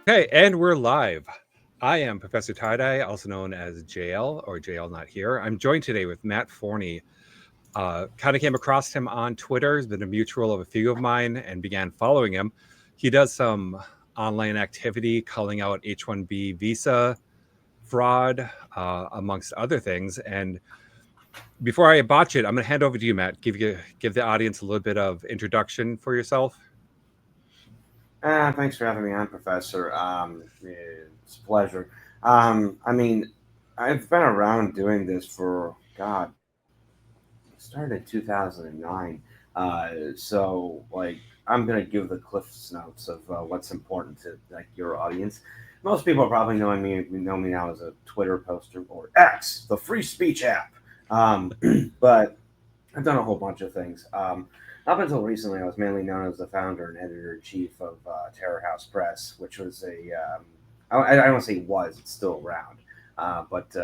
Okay, and we're live. I am Professor Tie-Dye, also known as JL or JL Not Here. I'm joined today with Matt Forney. Kind of came across him on Twitter. He's been a mutual of a few of mine and began following him. He does some online activity calling out H-1B visa fraud, amongst other things. And before I botch it, I'm going to hand over to you, Matt. Give the audience a little bit of introduction for yourself. Thanks for having me on, Professor. It's a pleasure. I mean, I've been around doing this for, God, started in 2009. So, like, I'm going to give the Cliff's Notes of what's important to, like, your audience. Most people probably know me now as a Twitter poster or X, the free speech app. But I've done a whole bunch of things. Up until recently, I was mainly known as the founder and editor in chief of Terror House Press, which was I don't say was, it's still around. But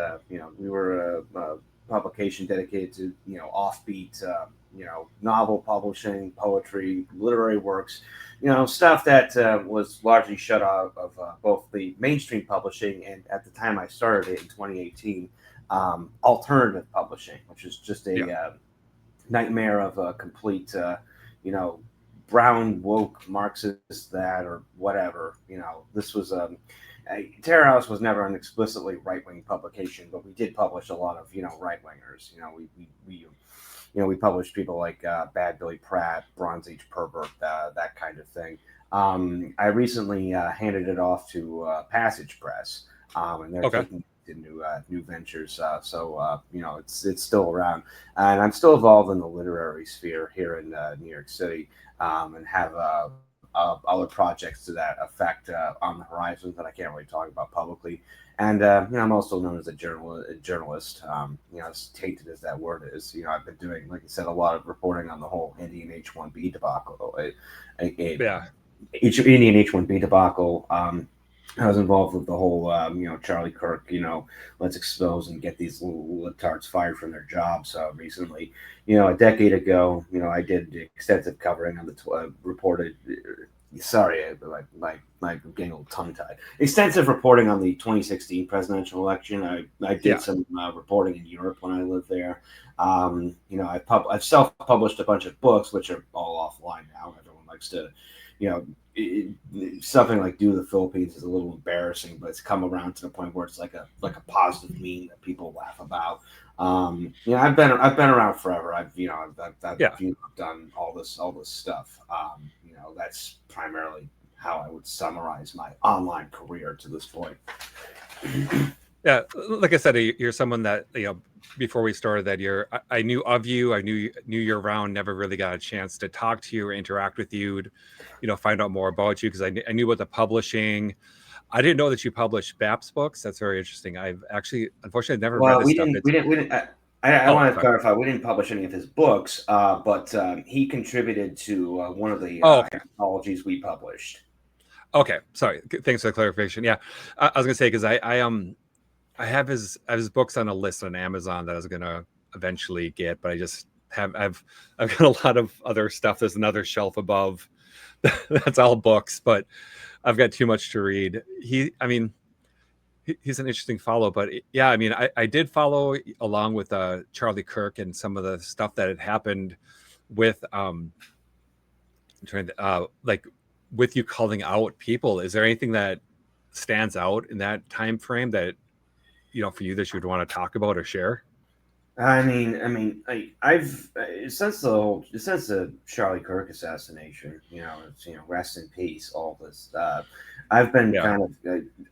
we were a publication dedicated to, offbeat, novel publishing, poetry, literary works, stuff that was largely shut out of both the mainstream publishing and at the time I started it in 2018, alternative publishing, which is just a Yeah. nightmare of a complete, brown woke Marxist that or whatever. This was Terror House was never an explicitly right wing publication, but we did publish a lot of right wingers. We published people like Bad Billy Pratt, Bronze Age Pervert, that kind of thing. I recently handed it off to Passage Press, and they're Okay. taking into new ventures. It's still around, and I'm still involved in the literary sphere here in New York City, and have other projects to that effect on the horizon that I can't really talk about publicly. And I'm also known as a journalist. As tainted as that word is, I've been doing, like I said, a lot of reporting on the whole Indian H-1B debacle. Yeah. Indian H-1B debacle. I was involved with the whole, Charlie Kirk, let's expose and get these little libtards fired from their jobs recently. A decade ago, I did extensive covering on the reported. Sorry, I'm getting a little tongue tied. Extensive reporting on the 2016 presidential election. I did Yeah. some reporting in Europe when I lived there. I've self-published a bunch of books, which are all offline now. Everyone likes to, you know, something like Do the Philippines is a little embarrassing, but it's come around to the point where it's like a positive meme that people laugh about. I've been around forever. I've Yeah. done all this stuff. That's primarily how I would summarize my online career to this point. Yeah, like I said, you're someone that before we started that year, I knew of you. I knew you're around. Never really got a chance to talk to you or interact with you, find out more about you because I knew about the publishing. I didn't know that you published BAPS books. That's very interesting. I've actually, unfortunately, never read Well, this we stuff. didn't. It's We didn't. We didn't. I oh, want to sorry. clarify. We didn't publish any of his books, but he contributed to one of the Oh, okay, anthologies we published. okay. Sorry. Thanks for the clarification. Yeah, I was gonna say because I have his books on a list on Amazon that I was gonna eventually get, but I just I've got a lot of other stuff. There's another shelf above that's all books, but I've got too much to read. I mean, he's an interesting follow, but yeah, I mean, I did follow along with Charlie Kirk and some of the stuff that had happened with trying to, like with you calling out people. Is there anything that stands out in that time frame that for you that you would want to talk about or share? I've since the Charlie Kirk assassination, it's rest in peace. All this, I've been Yeah.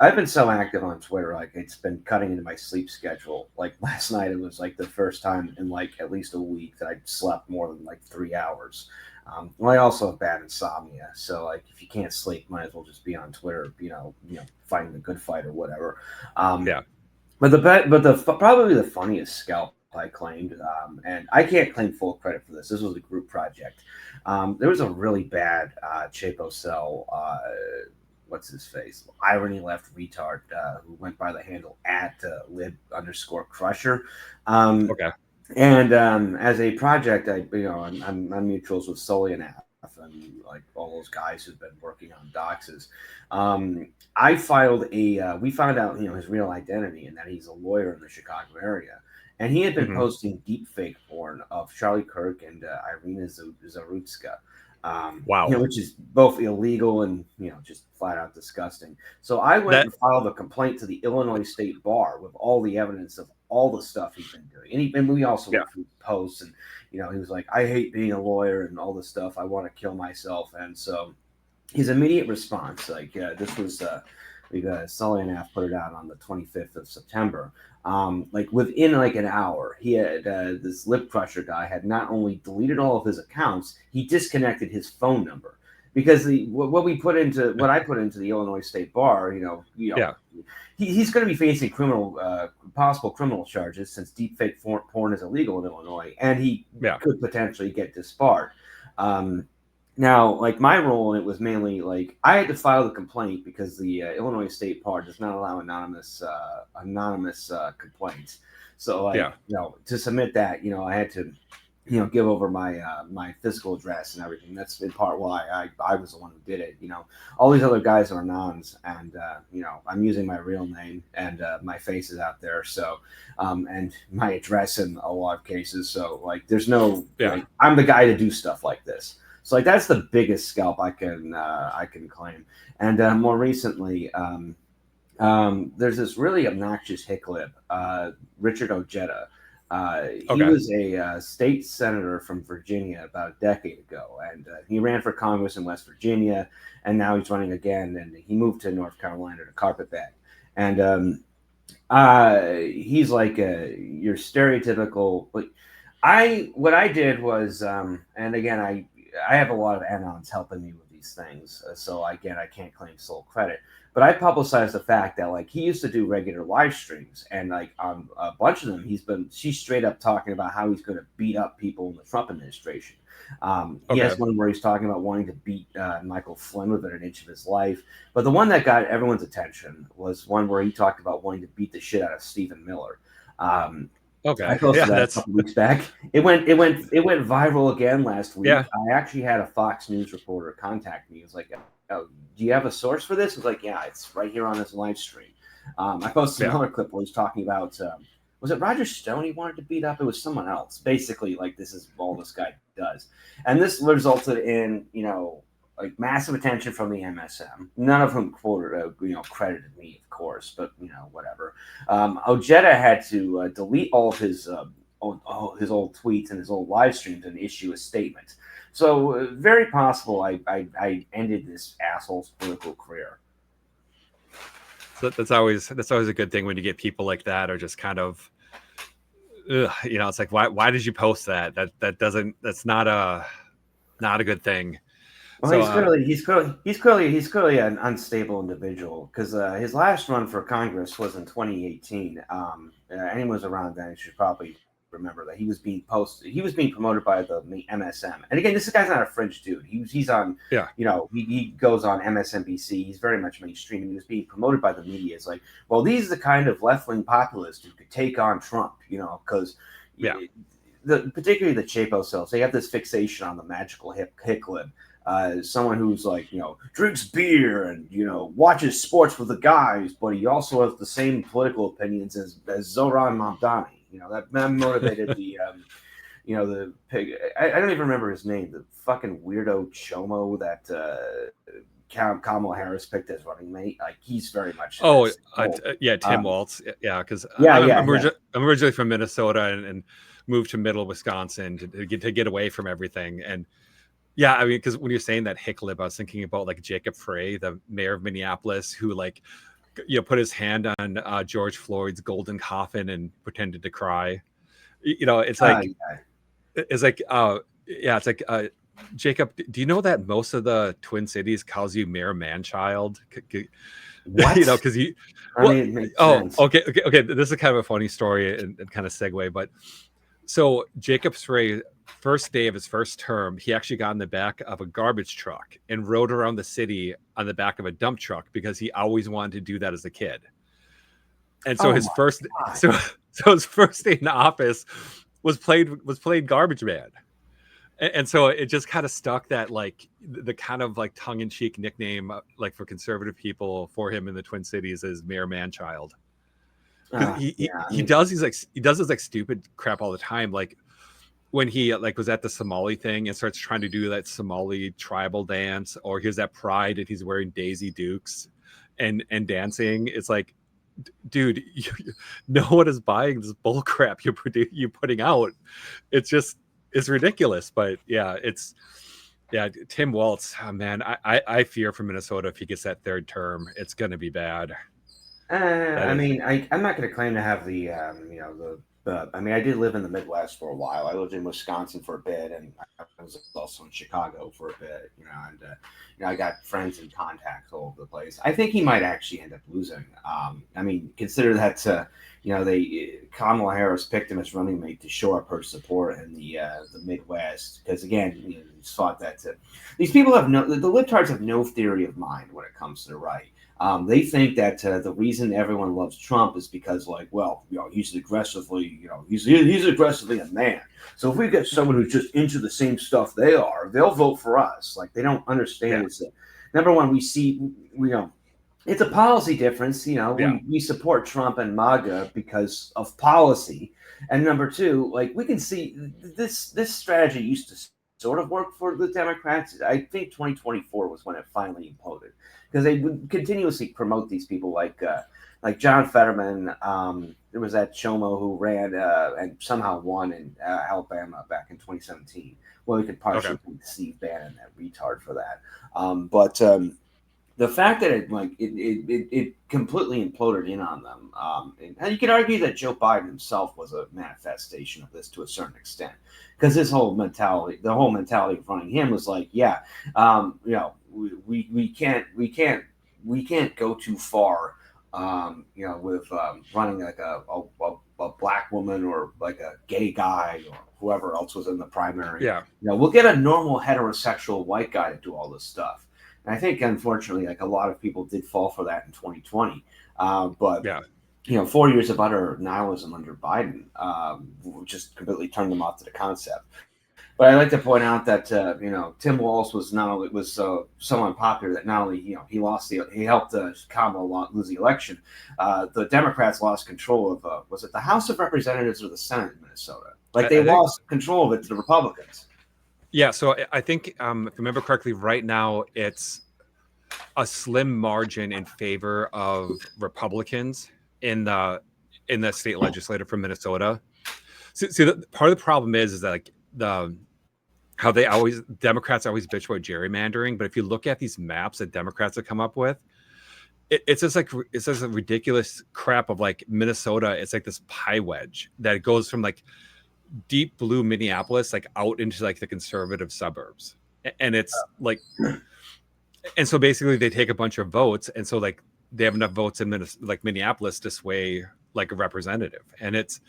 I've been so active on Twitter, like it's been cutting into my sleep schedule. Like last night, it was like the first time in like at least a week that I slept more than like 3 hours. Well, I also have bad insomnia, so like if you can't sleep, might as well just be on Twitter, fighting the good fight or whatever. Um, Yeah. Probably the funniest scalp I claimed, and I can't claim full credit for this. This was a group project. There was a really bad Chapo Cell, what's his face, irony left retard, who went by the handle at lib_crusher. Um, Okay. and as a project, I'm mutuals with Sully and Af, and like all those guys who've been working on doxes. I filed we found out, his real identity and that he's a lawyer in the Chicago area. And he had been Mhm. posting deep fake porn of Charlie Kirk and Irina Zarutska, Wow. which is both illegal and, just flat out disgusting. So I went That and filed a complaint to the Illinois State Bar with all the evidence of all the stuff he's been doing. And we also yeah. went through posts, and, he was like, I hate being a lawyer and all this stuff. I want to kill myself. And so his immediate response, like this was, Sully and Af put it out on the 25th of September. Like within like an hour, he had this lip crusher guy had not only deleted all of his accounts, he disconnected his phone number because what I put into the Illinois State Bar, Yeah. he's going to be facing possible criminal charges since deepfake porn is illegal in Illinois, and he Yeah. could potentially get disbarred. Now, like my role in it was mainly like I had to file the complaint because the Illinois State Bar does not allow anonymous complaints. So, like, Yeah. to submit that, I had to, give over my physical address and everything. That's in part why I was the one who did it. All these other guys are anons, and I'm using my real name, and my face is out there. So, and my address in a lot of cases. So, like, there's no like I'm the guy to do stuff like this. So like that's the biggest scalp I can claim. And more recently, there's this really obnoxious hicklip, Richard Ojeda. He was a state senator from Virginia about a decade ago, and he ran for Congress in West Virginia, and now he's running again. And he moved to North Carolina to carpetbag. And he's like your stereotypical. What I did was, and again, I have a lot of anons helping me with these things, so again, I can't claim sole credit. But I publicized the fact that like he used to do regular live streams, and like on a bunch of them, she's straight up talking about how he's going to beat up people in the Trump administration. He has one where he's talking about wanting to beat Michael Flynn within an inch of his life. But the one that got everyone's attention was one where he talked about wanting to beat the shit out of Stephen Miller. I posted that a couple weeks back. It went viral again last week. Yeah. I actually had a Fox News reporter contact me. He was like, "Oh, do you have a source for this?" I was like, "Yeah, it's right here on this live stream." I posted another clip where he's talking about was it Roger Stone he wanted to beat up? It was someone else. Basically, like this is all this guy does, and this resulted in like massive attention from the MSM, none of whom credited me, of course, but whatever. Ojeda had to delete all of his old tweets and his old live streams and issue a statement. So very possible I ended this asshole's political career. So that's always a good thing when you get people like that, or just kind of, it's like why did you post that? That's not a good thing. Well, so, he's clearly an unstable individual because his last run for Congress was in 2018. Anyone who's around then should probably remember that he was being promoted by the MSM. And again, this guy's not a fringe dude. He's on, he goes on MSNBC. He's very much mainstream. And he was being promoted by the media. It's like, well, these are the kind of left-wing populists who could take on Trump, because particularly the Chapo cells, they have this fixation on the magical hicklib. Someone who's like, drinks beer and, watches sports with the guys, but he also has the same political opinions as Zoran Mamdani. That motivated the pig. I don't even remember his name. The fucking weirdo Chomo that Kamala Harris picked as running mate. Like he's very much. Tim Waltz. Yeah, because I'm originally from Minnesota and moved to Middle Wisconsin to get away from everything. And yeah, I mean, because when you're saying that hicklib, I was thinking about like Jacob Frey, the mayor of Minneapolis, who like put his hand on George Floyd's golden coffin and pretended to cry. It's like Jacob, do you know that most of the Twin Cities calls you Mayor Manchild? What? Because okay. This is kind of a funny story and kind of segue, but so Jacob Frey, first day of his first term, he actually got in the back of a garbage truck and rode around the city on the back of a dump truck because he always wanted to do that as a kid. And so his first day in office was played garbage man. And so it just kind of stuck that like the kind of like tongue-in-cheek nickname like for conservative people for him in the Twin Cities is Mayor Manchild. Because Yeah, I he mean, does he does this like stupid crap all the time. Like when he like was at the Somali thing and starts trying to do that Somali tribal dance, or here's that Pride and he's wearing Daisy Dukes and dancing. It's like, dude, no one is buying this bull crap you're putting out. It's just it's ridiculous. But yeah, Tim Walz. Oh, man, I fear for Minnesota if he gets that third term, it's gonna be bad. That I is, mean, I'm not going to claim to have the, I mean, I did live in the Midwest for a while. I lived in Wisconsin for a bit, and I was also in Chicago for a bit, I got friends and contacts all over the place. I think he might actually end up losing. I mean, consider that, Kamala Harris picked him as running mate to show up her support in the Midwest, because again, he's thought that these people have the libtards have no theory of mind when it comes to the right. They think that the reason everyone loves Trump is because, like, well, he's aggressively, he's aggressively a man. So if we get someone who's just into the same stuff they are, they'll vote for us. Like, they don't understand. yeah, It's number one, it's a policy difference. yeah, We support Trump and MAGA because of policy, and number two, like, we can see this strategy used to sort of work for the Democrats. I think 2024 was when it finally imploded, because they would continuously promote these people like John Fetterman. There was that Chomo who ran and somehow won in Alabama back in 2017. Well, we could okay, partially thank Steve Bannon, that retard, for that. But the fact that it completely imploded in on them, and you could argue that Joe Biden himself was a manifestation of this to a certain extent, because his whole mentality, the whole mentality of running him was like, yeah, we can't go too far, with running like a black woman or like a gay guy or whoever else was in the primary. yeah, We'll get a normal heterosexual white guy to do all this stuff. And I think, unfortunately, like, a lot of people did fall for that in 2020. But yeah. 4 years of utter nihilism under Biden just completely turned them off to the concept. But I like to point out that Tim Walz was not only was so unpopular that not only he helped Kamala lose the election. The Democrats lost control of was it the House of Representatives or the Senate in Minnesota? Like, they I think lost control of it to the Republicans. yeah. So I think if I remember correctly, right now it's a slim margin in favor of Republicans in the state legislature from Minnesota. See, part of the problem is that like the how they always Democrats always bitch about gerrymandering, but if you look at these maps that Democrats have come up with, it's just like it's just a ridiculous crap of like Minnesota. It's like this pie wedge that goes from like deep blue Minneapolis like out into like the conservative suburbs, and it's like, and so basically they take a bunch of votes, and so like they have enough votes in Minneapolis to sway like a representative, and it's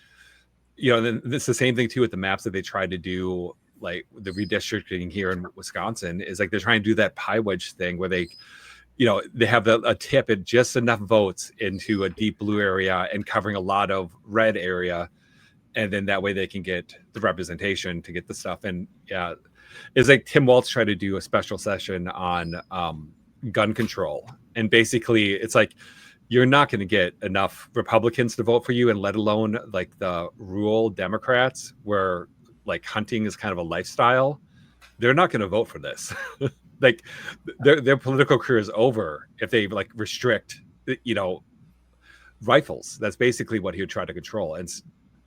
then it's the same thing too with the maps that they tried to do, like the redistricting here in Wisconsin is like they're trying to do that pie wedge thing where they have a tip at just enough votes into a deep blue area and covering a lot of red area, and then that way they can get the representation to get the stuff. And yeah, it's like Tim Walz tried to do a special session on gun control, and basically it's like you're not going to get enough Republicans to vote for you, and let alone like the rural Democrats where like hunting is kind of a lifestyle. They're not going to vote for this. Like their political career is over if they like restrict, rifles. That's basically what he would try to control. And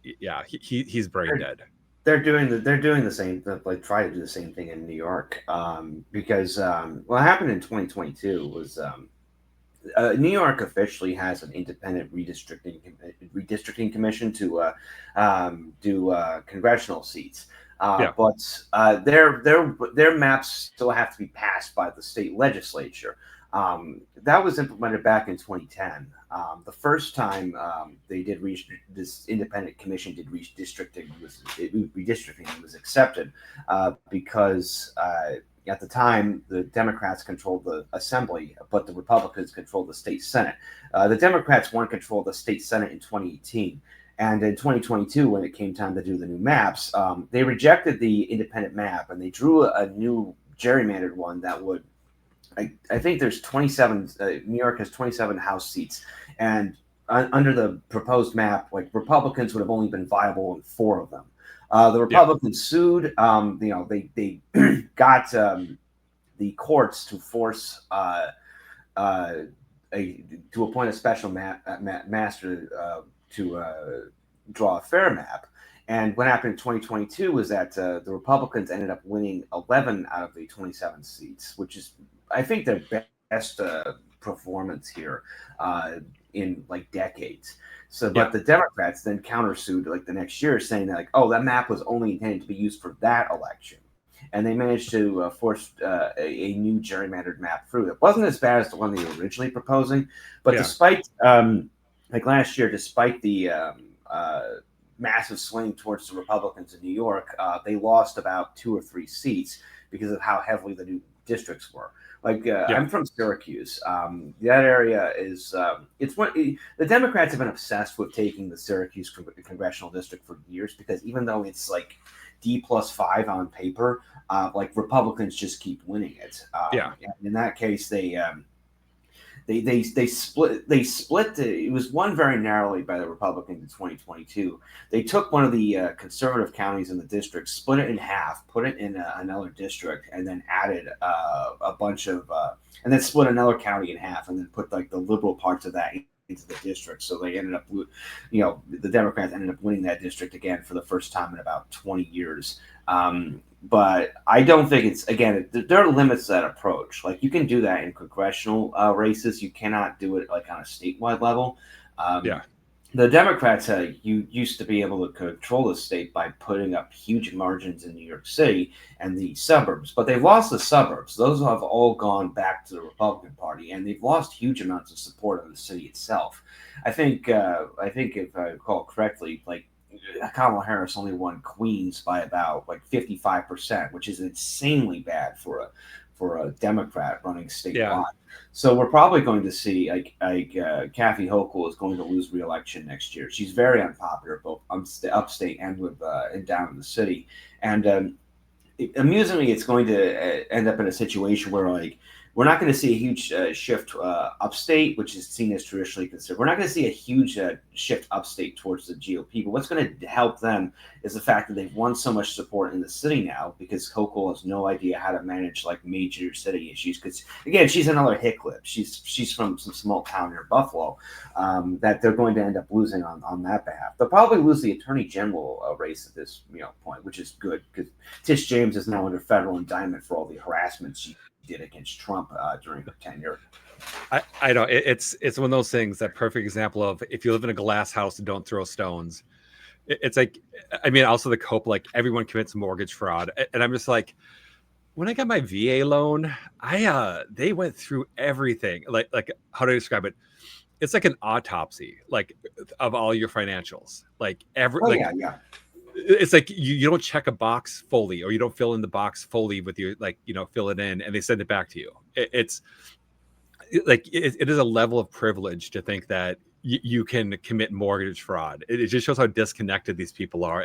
yeah, he's brain dead. They're doing the same, like, try to do the same thing in New York, because what happened in 2022 was, New York officially has an independent redistricting commission to do congressional seats. Yeah, But their maps still have to be passed by the state legislature. That was implemented back in 2010. The first time this independent commission did redistricting was accepted because at the time the Democrats controlled the assembly, but the Republicans controlled the state senate. The Democrats won control of the state senate in 2018. And in 2022, when it came time to do the new maps, they rejected the independent map and they drew a new gerrymandered one that would. I think there's 27. New York has 27 House seats, and under the proposed map, like Republicans would have only been viable in 4 of them. The Republicans sued. They got the courts to force to appoint a special master to draw a fair map. And what happened in 2022 was that the Republicans ended up winning 11 out of the 27 seats, which is, I think, their best performance here in like decades. So, but the Democrats then countersued like the next year, saying that like, oh, that map was only intended to be used for that election, and they managed to force a new gerrymandered map through. It wasn't as bad as the one they were originally proposing, but despite like last year, despite the massive swing towards the Republicans in New York, they lost about 2 or 3 seats because of how heavily the new districts were. Like I'm from Syracuse. That area is it's what the Democrats have been obsessed with taking the Syracuse congressional district for years, because even though it's like D+5 on paper, like Republicans just keep winning it. In that case, they split. It was won very narrowly by the Republicans in 2022. They took one of the conservative counties in the district, split it in half, put it in another district, and then added a bunch of, and then split another county in half, and then put like the liberal parts of that into the district. So they ended up, the Democrats ended up winning that district again for the first time in about 20 years. But I don't think it's, again, there are limits to that approach. Like, you can do that in congressional races. You cannot do it like on a statewide level. The Democrats used to be able to control the state by putting up huge margins in New York City and the suburbs, but they've lost the suburbs. Those have all gone back to the Republican Party, and they've lost huge amounts of support in the city itself. I think if I recall correctly, like Kamala Harris only won Queens by about like 55%, which is insanely bad for a Democrat running statewide. So we're probably going to see like Kathy Hochul is going to lose re-election next year. She's very unpopular both upstate and down in the city. And amusingly, it's going to end up in a situation where like we're not going to see a huge shift upstate, which is seen as traditionally conservative. We're not going to see a huge shift upstate towards the GOP. But what's going to help them is the fact that they've won so much support in the city now, because Hochul has no idea how to manage like major city issues. Because again, she's another Hicklip. She's from some small town near Buffalo that they're going to end up losing on that behalf. They'll probably lose the attorney general race at this point, which is good because Tish James is now under federal indictment for all the harassment she did against Trump during her tenure. I know it's one of those things, that perfect example of, if you live in a glass house, don't throw stones. It's like, I mean, also the cope, like everyone commits mortgage fraud, and I'm just like, when I got my VA loan, they went through everything. Like how do I describe it? It's like an autopsy, like of all your financials, like it's like you don't check a box fully, or you don't fill in the box fully with your, like, fill it in and they send it back to you. It's like, it is a level of privilege to think that you can commit mortgage fraud. It just shows how disconnected these people are.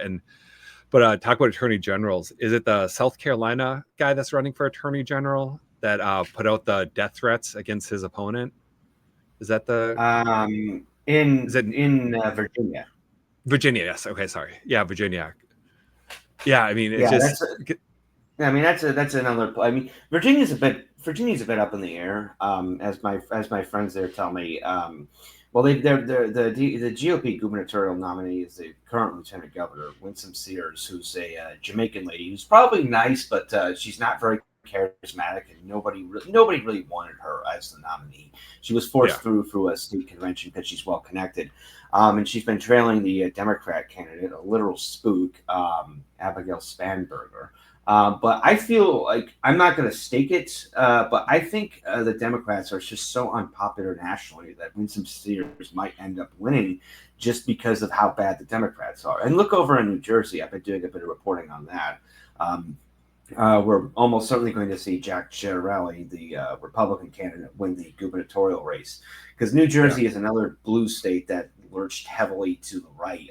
But talk about attorney generals. Is it the South Carolina guy that's running for attorney general that put out the death threats against his opponent? Is that the in Virginia? Virginia, yes. Okay, sorry. Yeah, Virginia. Yeah, I mean, it's that's another. I mean, Virginia's a bit up in the air. As my friends there tell me. Well, the GOP gubernatorial nominee is the current lieutenant governor, Winsome Sears, who's a Jamaican lady who's probably nice, but she's not very charismatic, and nobody really wanted her as the nominee. She was forced through a state convention because she's well connected, and she's been trailing the Democrat candidate, a literal spook, Abigail Spanberger. But I feel like I'm not going to stake it, but I think the Democrats are just so unpopular nationally that Winsome Sears might end up winning just because of how bad the Democrats are. And look over in New Jersey. I've been doing a bit of reporting on that. We're almost certainly going to see Jack Ciattarelli, the Republican candidate, win the gubernatorial race, because New Jersey is another blue state that lurched heavily to the right.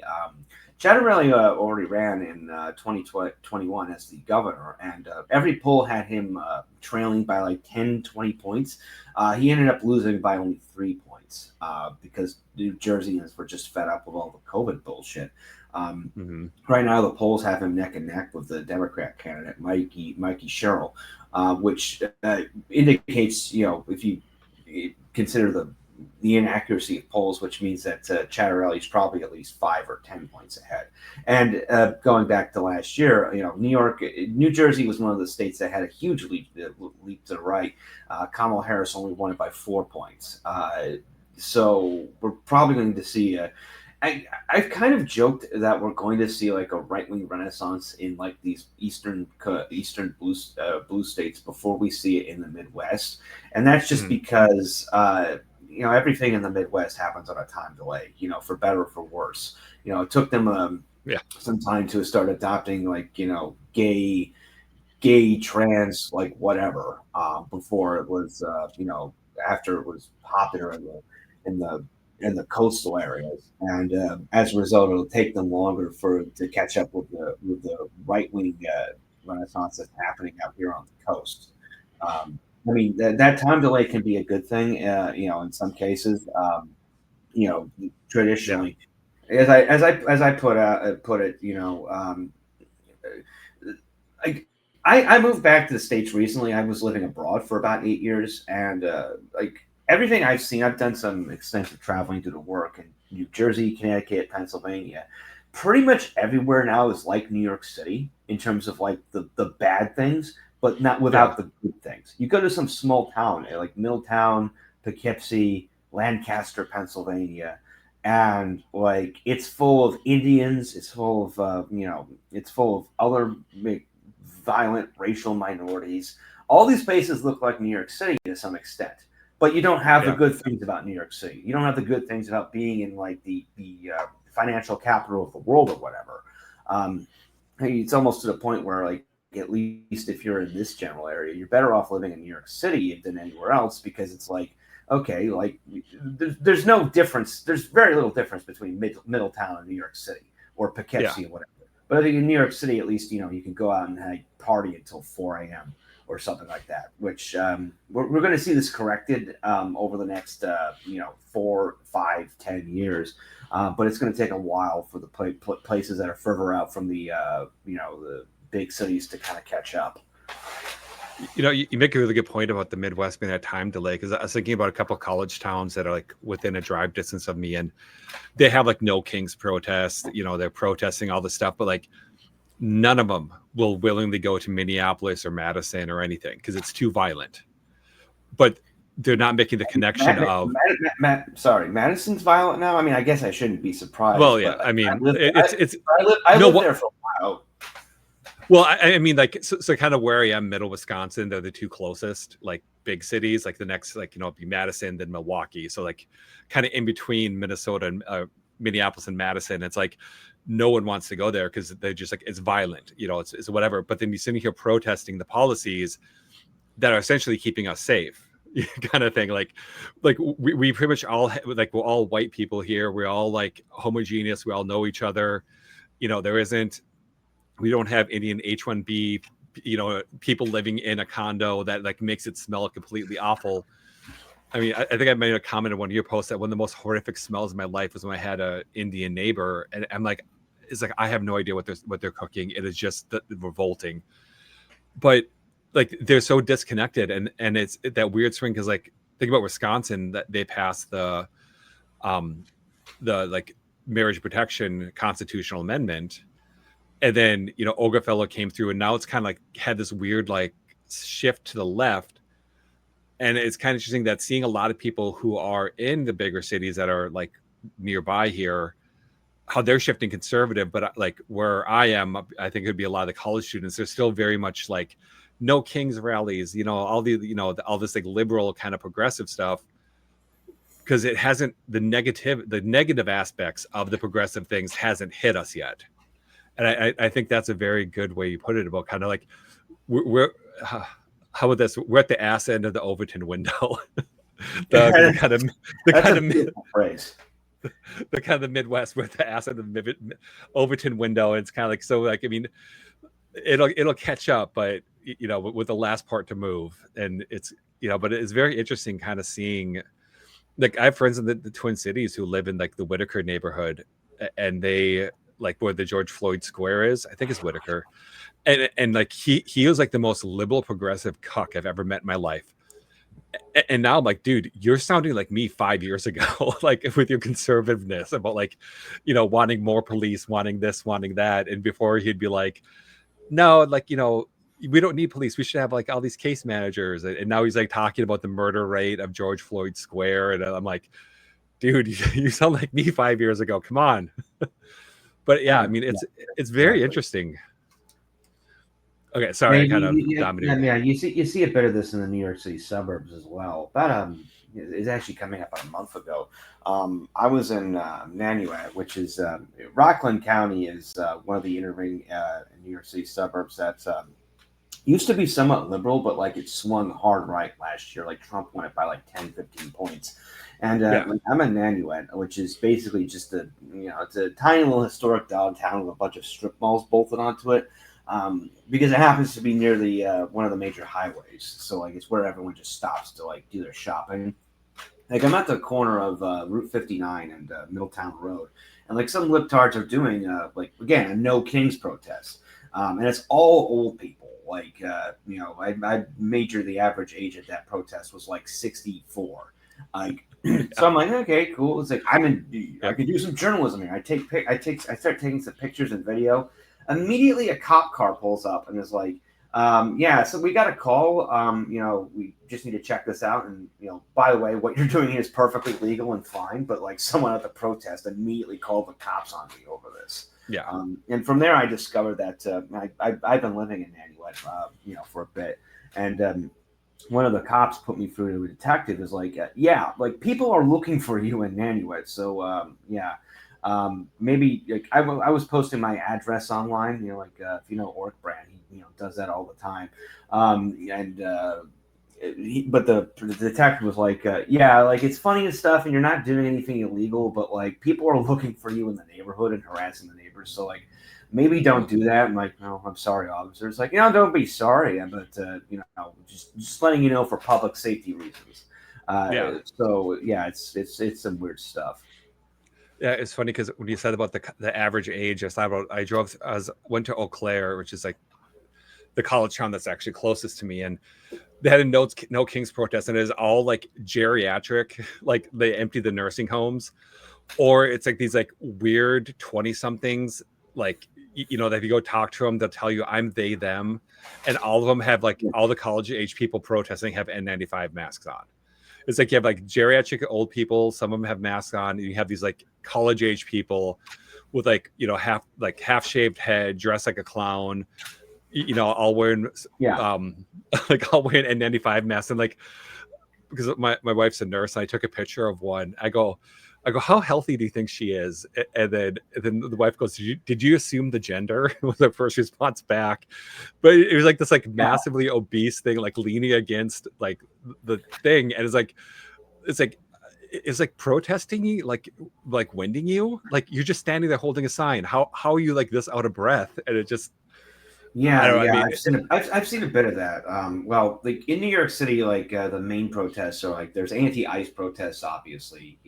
Chattarelli already ran in 2021 as the governor, and every poll had him trailing by like 10, 20 points. He ended up losing by only 3 points because New Jerseyans were just fed up with all the COVID bullshit. Right now, the polls have him neck and neck with the Democrat candidate, Mikey Sherrill, which indicates, if you consider the inaccuracy of polls, which means that Chattarelli is probably at least 5 or 10 points ahead. And going back to last year, New Jersey was one of the states that had a huge leap to the right. Kamala Harris only won it by 4 points. So we're probably going to see I've kind of joked that we're going to see like a right-wing renaissance in like these eastern blue states before we see it in the Midwest, and that's just because everything in the Midwest happens on a time delay. For better or for worse. It took them some time to start adopting like gay, trans, like whatever before it was after it was popular in the coastal areas, and as a result, it'll take them longer to catch up with the right wing renaissance that's happening out here on the coast. That time delay can be a good thing, in some cases. Traditionally, as I put it, I moved back to the States recently. I was living abroad for about 8 years, and everything I've seen, I've done some extensive traveling due to work in New Jersey, Connecticut, Pennsylvania. Pretty much everywhere now is like New York City in terms of like the bad things, but not without the good things. You go to some small town like Middletown, Poughkeepsie, Lancaster, Pennsylvania, and like it's full of Indians. It's full of it's full of other violent racial minorities. All these places look like New York City to some extent. But you don't have the good things about New York City. You don't have the good things about being in like the financial capital of the world or whatever. It's almost to the point where like at least if you're in this general area, you're better off living in New York City than anywhere else because it's like okay, like there's no difference. There's very little difference between Middletown and New York City or Poughkeepsie or whatever. But I think in New York City, at least you can go out and party until 4 a.m. or something like that, which we're going to see this corrected over the next 4, 5, 10 years, but it's going to take a while for the places that are further out from the the big cities to kind of catch up. You make a really good point about the Midwest being that time delay, because I was thinking about a couple of college towns that are like within a drive distance of me, and they have like no Kings protests. They're protesting all this stuff, but like none of them will willingly go to Minneapolis or Madison or anything because it's too violent. But they're not making the connection Madison's violent now. I mean, I guess I shouldn't be surprised. Well, yeah, I mean, I lived there for a while. Well, I mean, like, so kind of where I am, middle Wisconsin, they're the two closest, like, big cities. Like, the next, like, it'd be Madison, then Milwaukee. So, like, kind of in between Minnesota and Minneapolis and Madison. It's like no one wants to go there because they're just like, it's violent, it's whatever. But then you're sitting here protesting the policies that are essentially keeping us safe, kind of thing. Like we pretty much all, like, we're all white people here. We're all, like, homogeneous. We all know each other. We don't have Indian H-1B, people living in a condo that like makes it smell completely awful. I mean, I think I made a comment in one of your posts that one of the most horrific smells in my life was when I had an Indian neighbor, and I'm like, it's like I have no idea what they're cooking. It is just revolting. But like they're so disconnected, and it's that weird swing because like think about Wisconsin that they passed the like marriage protection constitutional amendment. And then, Ogerfellow came through, and now it's kind of like had this weird like shift to the left. And it's kind of interesting that seeing a lot of people who are in the bigger cities that are like nearby here, how they're shifting conservative. But like where I am, I think it would be a lot of the college students. They're still very much like no Kings rallies, all all this like liberal kind of progressive stuff. Because it hasn't, the negative aspects of the progressive things hasn't hit us yet. And I think that's a very good way you put it about kind of like we're how about this? We're at the ass end of the Overton window. the kind of phrase. the kind of the Midwest with the ass of the Overton window. And it's kind of like, so like, I mean, it'll catch up, but you know, with the last part to move. And it's, you know, but it's very interesting kind of seeing, like, I have friends in the Twin Cities who live in like the Whitaker neighborhood, and they like where the George Floyd Square is, I think it's Whitaker. And like he was like the most liberal progressive cuck I've ever met in my life. And now I'm like, dude, you're sounding like me 5 years ago, like with your conservativeness about like, you know, wanting more police, wanting this, wanting that. And before he'd be like, no, like, you know, we don't need police. We should have like all these case managers. And now he's like talking about the murder rate of George Floyd Square. And I'm like, dude, you sound like me 5 years ago. Come on. But yeah, I mean, it's very interesting. Okay, sorry, I kind of dominated. Yeah, you see a bit of this in the New York City suburbs as well. But it's actually coming up a month ago. I was in Nanuet, which is Rockland County, is one of the intervening New York City suburbs that used to be somewhat liberal, but like it swung hard right last year. Like Trump won it by like 10, 15 points. And I'm in Nanuet, which is basically just it's a tiny little historic downtown with a bunch of strip malls bolted onto it. Because it happens to be near the one of the major highways, so like it's where everyone just stops to like do their shopping. Like I'm at the corner of Route 59 and Middletown Road, and like some libtards are doing like again a No Kings protest, and it's all old people. Like I major the average age at that protest was like 64. Like so I'm like, okay, cool. It's like I could do some journalism here. I start taking some pictures and video. Immediately, a cop car pulls up and is like, yeah, so we got a call. We just need to check this out. And, by the way, what you're doing is perfectly legal and fine. But like someone at the protest immediately called the cops on me over this. Yeah. And from there, I discovered that I've been living in Nanuet, for a bit. And one of the cops put me through to a detective is like, yeah, like people are looking for you in Nanuet. So, yeah. Maybe like I was posting my address online, if you know Orc Brand, he does that all the time. But the detective was like, yeah, like it's funny and stuff, and you're not doing anything illegal, but like people are looking for you in the neighborhood and harassing the neighbors. So like maybe don't do that. I'm like, no, I'm sorry, officer. It's like, don't be sorry, but just letting you know for public safety reasons. So yeah, it's some weird stuff. Yeah, it's funny because when you said about the average age, I went to Eau Claire, which is like the college town that's actually closest to me, and they had a no Kings protest, and it is all like geriatric, like they empty the nursing homes, or it's like these like weird 20-somethings, like that if you go talk to them, they'll tell you I'm they them, and all of them have like all the college age people protesting have N95 masks on. It's like you have like geriatric old people. Some of them have masks on. And you have these like college age people with like, half shaved head, dressed like a clown, all wearing, like all wearing N95 masks. And like, because my wife's a nurse, and I took a picture of one. I go, how healthy do you think she is? And then the wife goes, did you assume the gender? Was the first response back. But it was like this like massively obese thing, like leaning against like the thing. And it's like protesting you, like winding you. Like you're just standing there holding a sign. How are you like this out of breath? And it just, I've seen a bit of that. Well, like in New York City, like the main protests are like there's anti-ICE protests, obviously.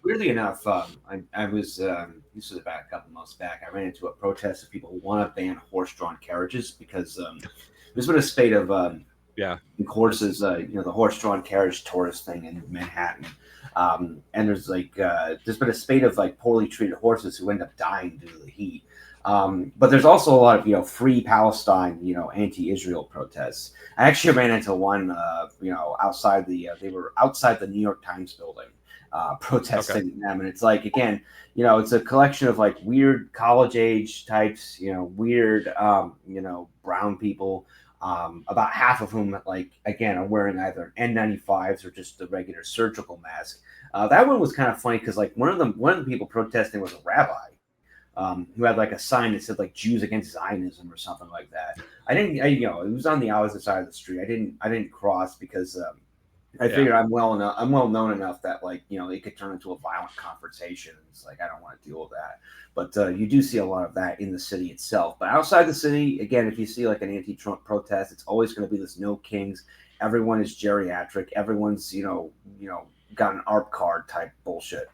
Weirdly enough, I was this was about a couple months back. I ran into a protest of people who want to ban horse-drawn carriages because there's been a spate of horses, the horse-drawn carriage tourist thing in Manhattan. And there's been a spate of like poorly treated horses who end up dying due to the heat. But there's also a lot of, free Palestine, anti-Israel protests. I actually ran into one, outside they were outside the New York Times building, protesting them. And it's like, again, it's a collection of like weird college age types, weird, brown people, about half of whom, like, again, are wearing either N95s or just the regular surgical mask. That one was kind of funny because like one of the people protesting was a rabbi. Who had like a sign that said like Jews against Zionism or something like that. It was on the opposite side of the street. I didn't cross because I Yeah. figure I'm well known enough that like it could turn into a violent confrontation. It's like I don't want to deal with that. But you do see a lot of that in the city itself. But outside the city, again, if you see like an anti-Trump protest, it's always going to be this no kings. Everyone is geriatric. Everyone's got an ARP card type bullshit.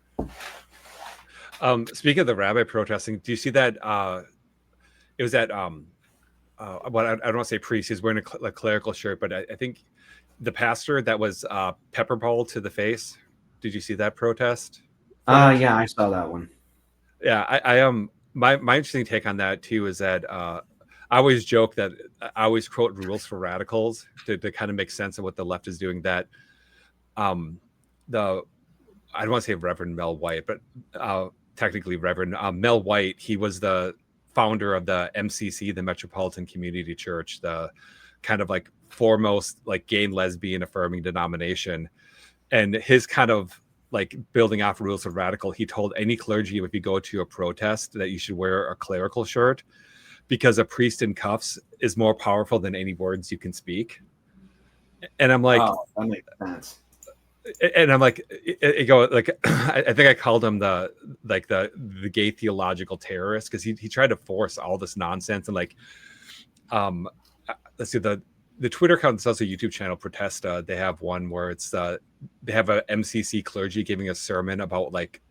Speaking of the rabbi protesting, do you see that? It was that what I don't want to say priest. He's wearing a clerical shirt, but I think the pastor that was pepperball to the face. Did you see that protest footage? Yeah, I saw that one. Yeah, I am. My interesting take on that too is that I always joke that I always quote rules for radicals to kind of make sense of what the left is doing. That um, the I don't want to say Reverend Mel White, but technically Reverend Mel White. He was the founder of the MCC, the Metropolitan Community Church, the kind of like foremost like gay and lesbian affirming denomination. And his kind of like building off rules of radical, he told any clergy if you go to a protest that you should wear a clerical shirt because a priest in cuffs is more powerful than any words you can speak. And I'm like, Oh, that makes sense. it go like I think I called him the gay theological terrorist because he tried to force all this nonsense and like um let's see the Twitter account is also a YouTube channel Protesta. They have one where it's they have a MCC clergy giving a sermon about like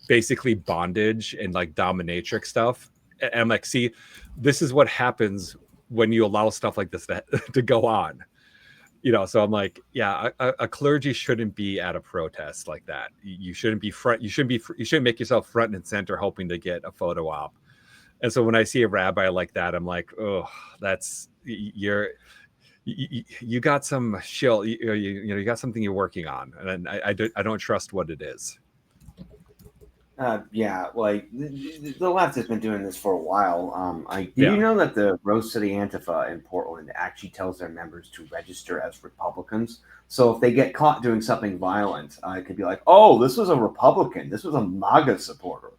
basically bondage and like dominatrix stuff. And I'm like, see, this is what happens when you allow stuff like this to go on. So I'm like, yeah, a clergy shouldn't be at a protest like that. You shouldn't be front. You shouldn't make yourself front and center hoping to get a photo op. And so when I see a rabbi like that, I'm like, oh, that's you got some shill. You got something you're working on, and I don't trust what it is. Yeah, like the left has been doing this for a while. Did you Yeah. know that the Rose City Antifa in Portland actually tells their members to register as Republicans? So if they get caught doing something violent, it could be like, "Oh, this was a Republican. This was a MAGA supporter."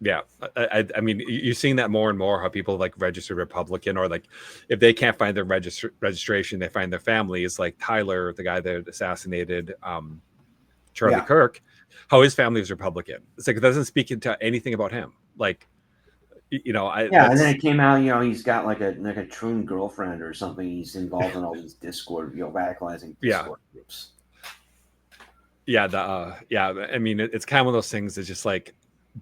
Yeah, I mean, you're seeing that more and more. How people like register Republican, or like if they can't find their registration, they find their families. Like Tyler, the guy that assassinated Charlie Yeah, Kirk, how his family is Republican. It's like it doesn't speak into anything about him. Like, I yeah, and then that's it came out, he's got like a troon girlfriend or something. He's involved in all these Discord, radicalizing yeah, Discord groups. yeah, yeah. I mean, it's kind of one of those things. It's just like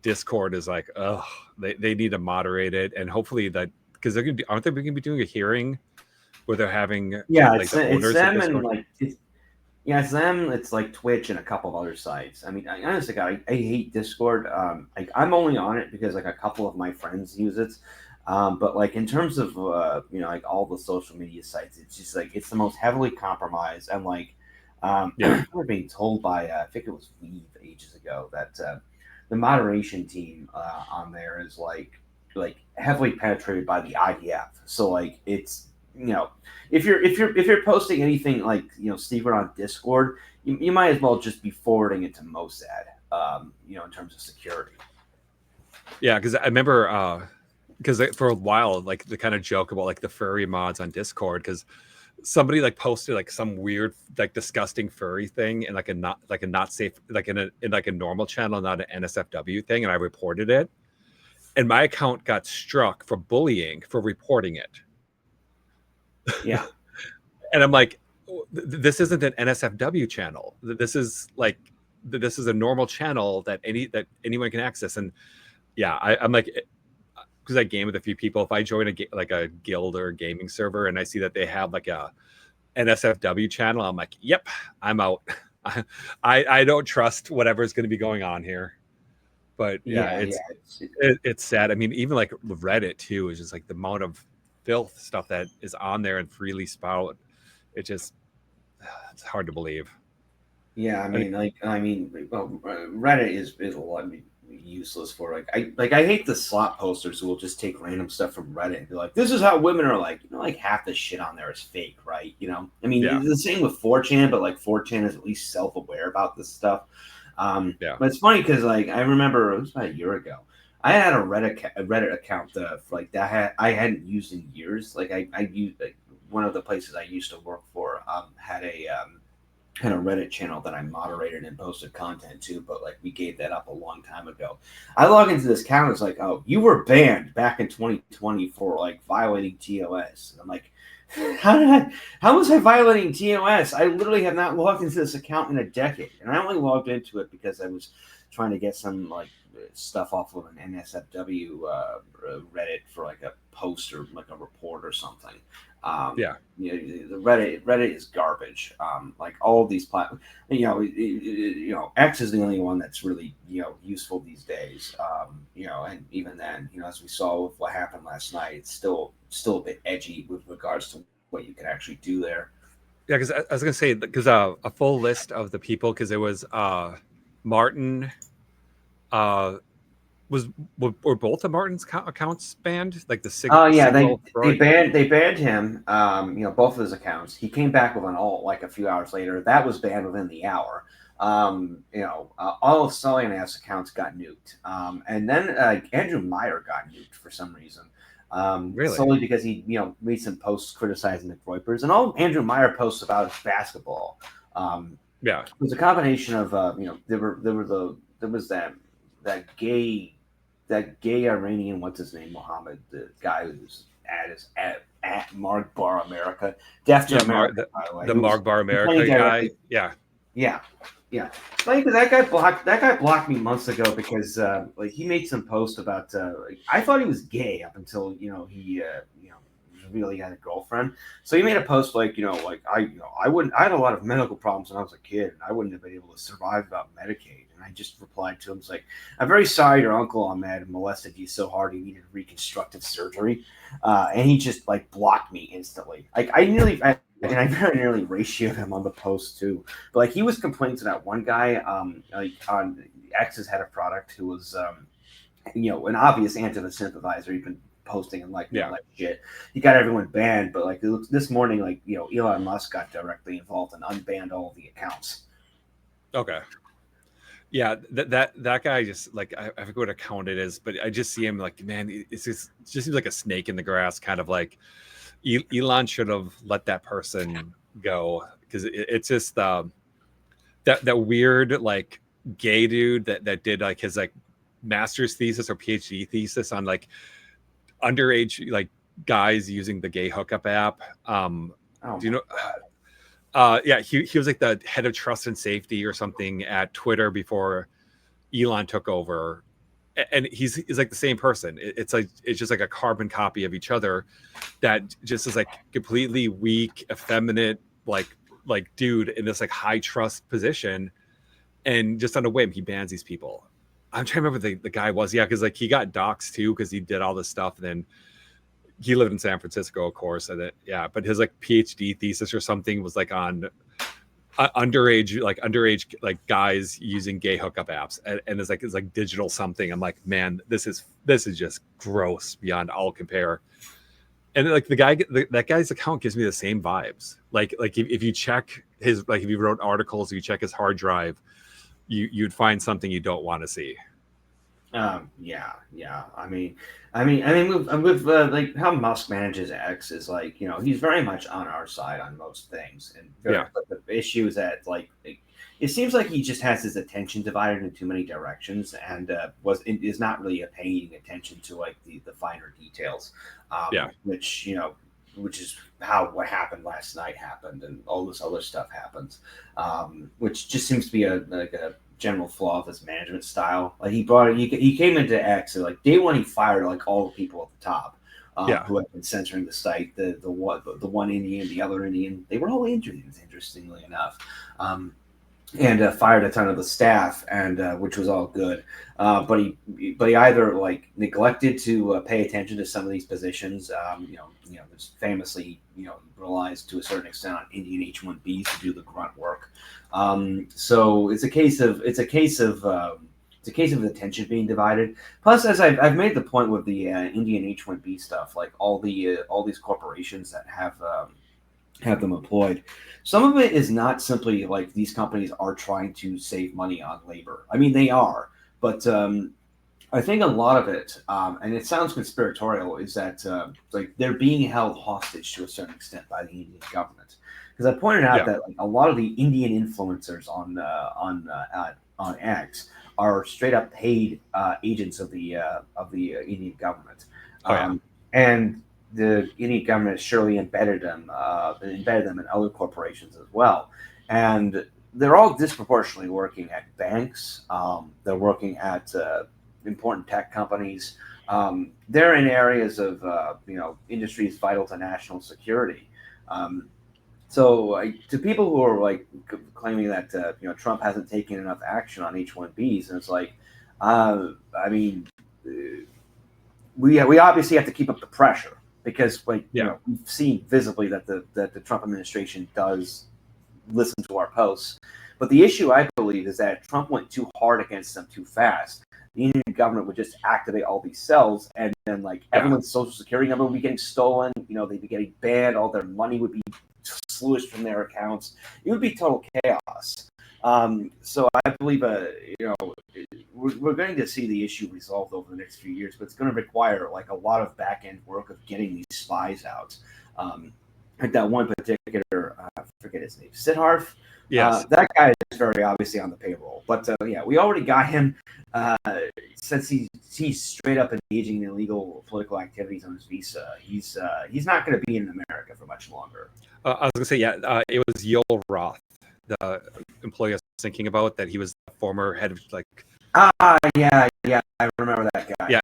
Discord is like, oh, they need to moderate it, and hopefully that because aren't they going to be doing a hearing where they're having Yeah, like the it's owners of them and Discord? like yeah, it's them. It's like Twitch and a couple of other sites. I mean, honestly, God, I hate Discord. Like I'm only on it because like a couple of my friends use it. But like in terms of like all the social media sites, it's just like it's the most heavily compromised. And like Yeah, we're being told by I think it was Weave ages ago that the moderation team on there is like heavily penetrated by the IDF. So like it's if you're posting anything like secret on Discord, you might as well just be forwarding it to Mossad. In terms of security. yeah. Because I remember because for a while, like the kind of joke about like the furry mods on Discord, because somebody like posted like some weird like disgusting furry thing in like a not safe like in like a normal channel, not an NSFW thing, and I reported it, and my account got struck for bullying for reporting it. Yeah, And I'm like, this isn't an NSFW channel. This is a normal channel that anyone can access. And yeah, I'm like, because I game with a few people. If I join like a guild or a gaming server and I see that they have like a NSFW channel, I'm like, yep, I'm out. I don't trust whatever's going to be going on here. But yeah, yeah, yeah. it's sad. I mean, even like Reddit too is just like the amount of filth stuff that is on there and freely spout. It just it's hard to believe. Yeah, I I mean, mean, well, Reddit is a lot useless for I hate the slot posters who will just take random stuff from Reddit and be like, "This is how women are like." Like half the shit on there is fake, right? I mean, yeah, it's the same with 4chan, but like 4chan is at least self-aware about this stuff. yeah, But it's funny because like I remember it was about a year ago. I had a Reddit account like that I hadn't used in years. Like I used like one of the places I used to work for had had a Reddit channel that I moderated and posted content to, but like we gave that up a long time ago. I log into this account, it's like, oh, you were banned back in 2020 for like violating TOS. And I'm like, how was I violating TOS? I literally have not logged into this account in a decade. And I only logged into it because I was trying to get some like stuff off of an NSFW Reddit for like a post or like a report or something. Yeah. The Reddit is garbage. Like all of these platforms, X is the only one that's really useful these days. And even then, as we saw with what happened last night, it's still a bit edgy with regards to what you can actually do there. Yeah, because I was gonna say, because a full list of the people, because it was Martin, uh, were both of Martin's accounts banned? Like the Oh yeah, signal Freud? they banned him. Both of his accounts. He came back with an alt like a few hours later. That was banned within the hour. All of Sully and Ass accounts got nuked. And then Andrew Meyer got nuked for some reason. Really? Solely because he made some posts criticizing the Groypers, and all Andrew Meyer posts about is basketball. Yeah. It was a combination of there was that gay Iranian, what's his name, Mohammed, the guy who's at Mark Bar America, Deaf to Yeah, America, by the way, the who was Mark Bar complaining America guy. directly. Yeah. Yeah, yeah. It's funny because that guy blocked me months ago because like he made some post about I thought he was gay up until he really had a girlfriend. So he made a post like I had a lot of medical problems when I was a kid and I wouldn't have been able to survive without Medicaid. And I just replied to him, it's like, I'm very sorry your uncle Ahmed molested you so hard he needed reconstructive surgery. And he just like blocked me instantly. Like and I very nearly ratioed him on the post too. But like he was complaining to that one guy, like on X's had a product who was an obvious anti sympathizer. He'd been posting and liking all Yeah. that shit. He got everyone banned, but like this morning, like Elon Musk got directly involved and unbanned all of the accounts. Okay. Yeah, that guy just like I forget what account it is, but I just see him like, man, it just seems like a snake in the grass, kind of like Elon should have let that person go, because it's just that weird like gay dude that did like his like master's thesis or PhD thesis on like underage like guys using the gay hookup app. Oh Do you my know? god. Yeah, he was like the head of trust and safety or something at Twitter before Elon took over, and he's like the same person. It's like it's just like a carbon copy of each other that just is like completely weak, effeminate, like dude in this like high trust position, and just on a whim he bans these people. I'm trying to remember the guy was, yeah, because like he got doxxed too because he did all this stuff, and then he lived in San Francisco, of course, and yeah, but his like PhD thesis or something was like on underage like guys using gay hookup apps, and it's like digital something. I'm like, man, this is just gross beyond all compare. And like that guy's account gives me the same vibes. Like if you check his, like if you wrote articles, you check his hard drive, you'd find something you don't want to see. Yeah. With like how Musk manages X is like he's very much on our side on most things, and Yeah. but the issue is that like it seems like he just has his attention divided in too many directions, and is not really paying attention to like the finer details, Yeah. which is how what happened last night happened, and all this other stuff happens, which just seems to be a general flaw of his management style. Like he came into X, and like day one he fired like all the people at the top, Yeah. who had been censoring the site. The one Indian, the other Indian, they were all Indians, interestingly enough. And fired a ton of the staff, and which was all good. But he either like neglected to pay attention to some of these positions. There's famously relies to a certain extent on Indian H-1Bs to do the grunt work. So it's a case of attention being divided. Plus, as I've made the point with the Indian H-1B stuff, like all these corporations that have them employed. Some of it is not simply like these companies are trying to save money on labor. I mean, they are, but I think a lot of it, and it sounds conspiratorial, is that like they're being held hostage to a certain extent by the Indian government, because I pointed out Yeah. that like a lot of the Indian influencers on X are straight up paid agents of the Indian government, Oh yeah. and the Indian government has surely embedded them in other corporations as well, and they're all disproportionately working at banks. They're working at important tech companies. They're in areas of industries vital to national security. Um, so to people who are like claiming that Trump hasn't taken enough action on H-1Bs, and it's like, I mean, we obviously have to keep up the pressure because we've seen visibly that the Trump administration does listen to our posts. But the issue, I believe, is that Trump went too hard against them too fast. The Indian government would just activate all these cells, and then everyone's social security number would be getting stolen. They'd be getting banned. All their money would be sluiced from their accounts. It would be total chaos. So I believe, we're going to see the issue resolved over the next few years, but it's going to require like a lot of back end work of getting these spies out. Like that one particular, I forget his name, Sidharth. Yes. That guy is very obviously on the payroll, but we already got him since he's straight up engaging in illegal political activities on his visa. He's not going to be in America for much longer. I was gonna say, it was Yoel Roth, the employee I was thinking about, that he was the former head of Yeah, I remember that guy. Yeah,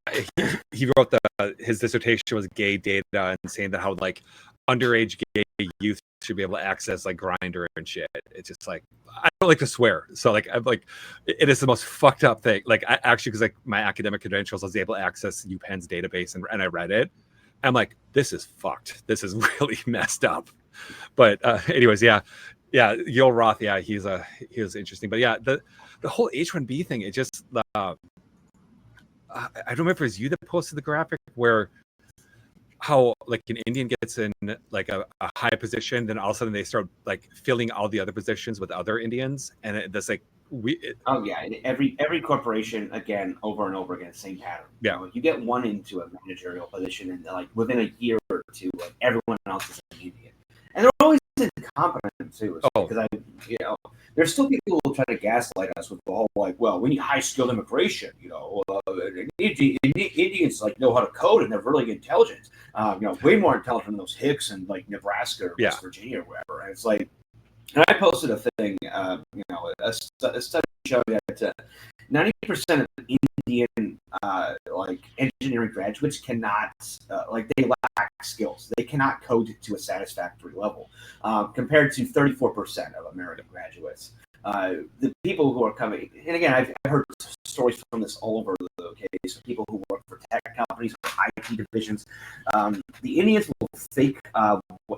he wrote his dissertation was gay data and saying that how like underage gay youth should be able to access like Grindr and shit. It's just like, I don't like to swear, so like I'm like, it is the most fucked up thing. Like I actually, because like my academic credentials, I was able to access UPenn's database and I read it. I'm like, this is fucked. This is really messed up. But anyways, Yoel Roth, he was interesting. But yeah, the whole H-1B thing, it just I don't remember if it was you that posted the graphic where how like an Indian gets in like a high position, then all of a sudden they start like filling all the other positions with other Indians, and that's like every corporation, again, over and over again, same pattern. You get one into a managerial position, and like within a year or two, like everyone else is an Indian, and they're always incompetent too. Because there's still people who try to gaslight us with the whole like, well, we need high skilled immigration. Indians like know how to code and they're really intelligent. Way more intelligent than those Hicks in like Nebraska or West Virginia or wherever. And it's like, and I posted a thing, a study showed that 90% of Indian like engineering graduates cannot they lack skills. They cannot code to a satisfactory level, compared to 34% of American graduates. The people who are coming, and again, I've heard stories from this all over the case. People who work for tech companies, for IT divisions. The Indians will fake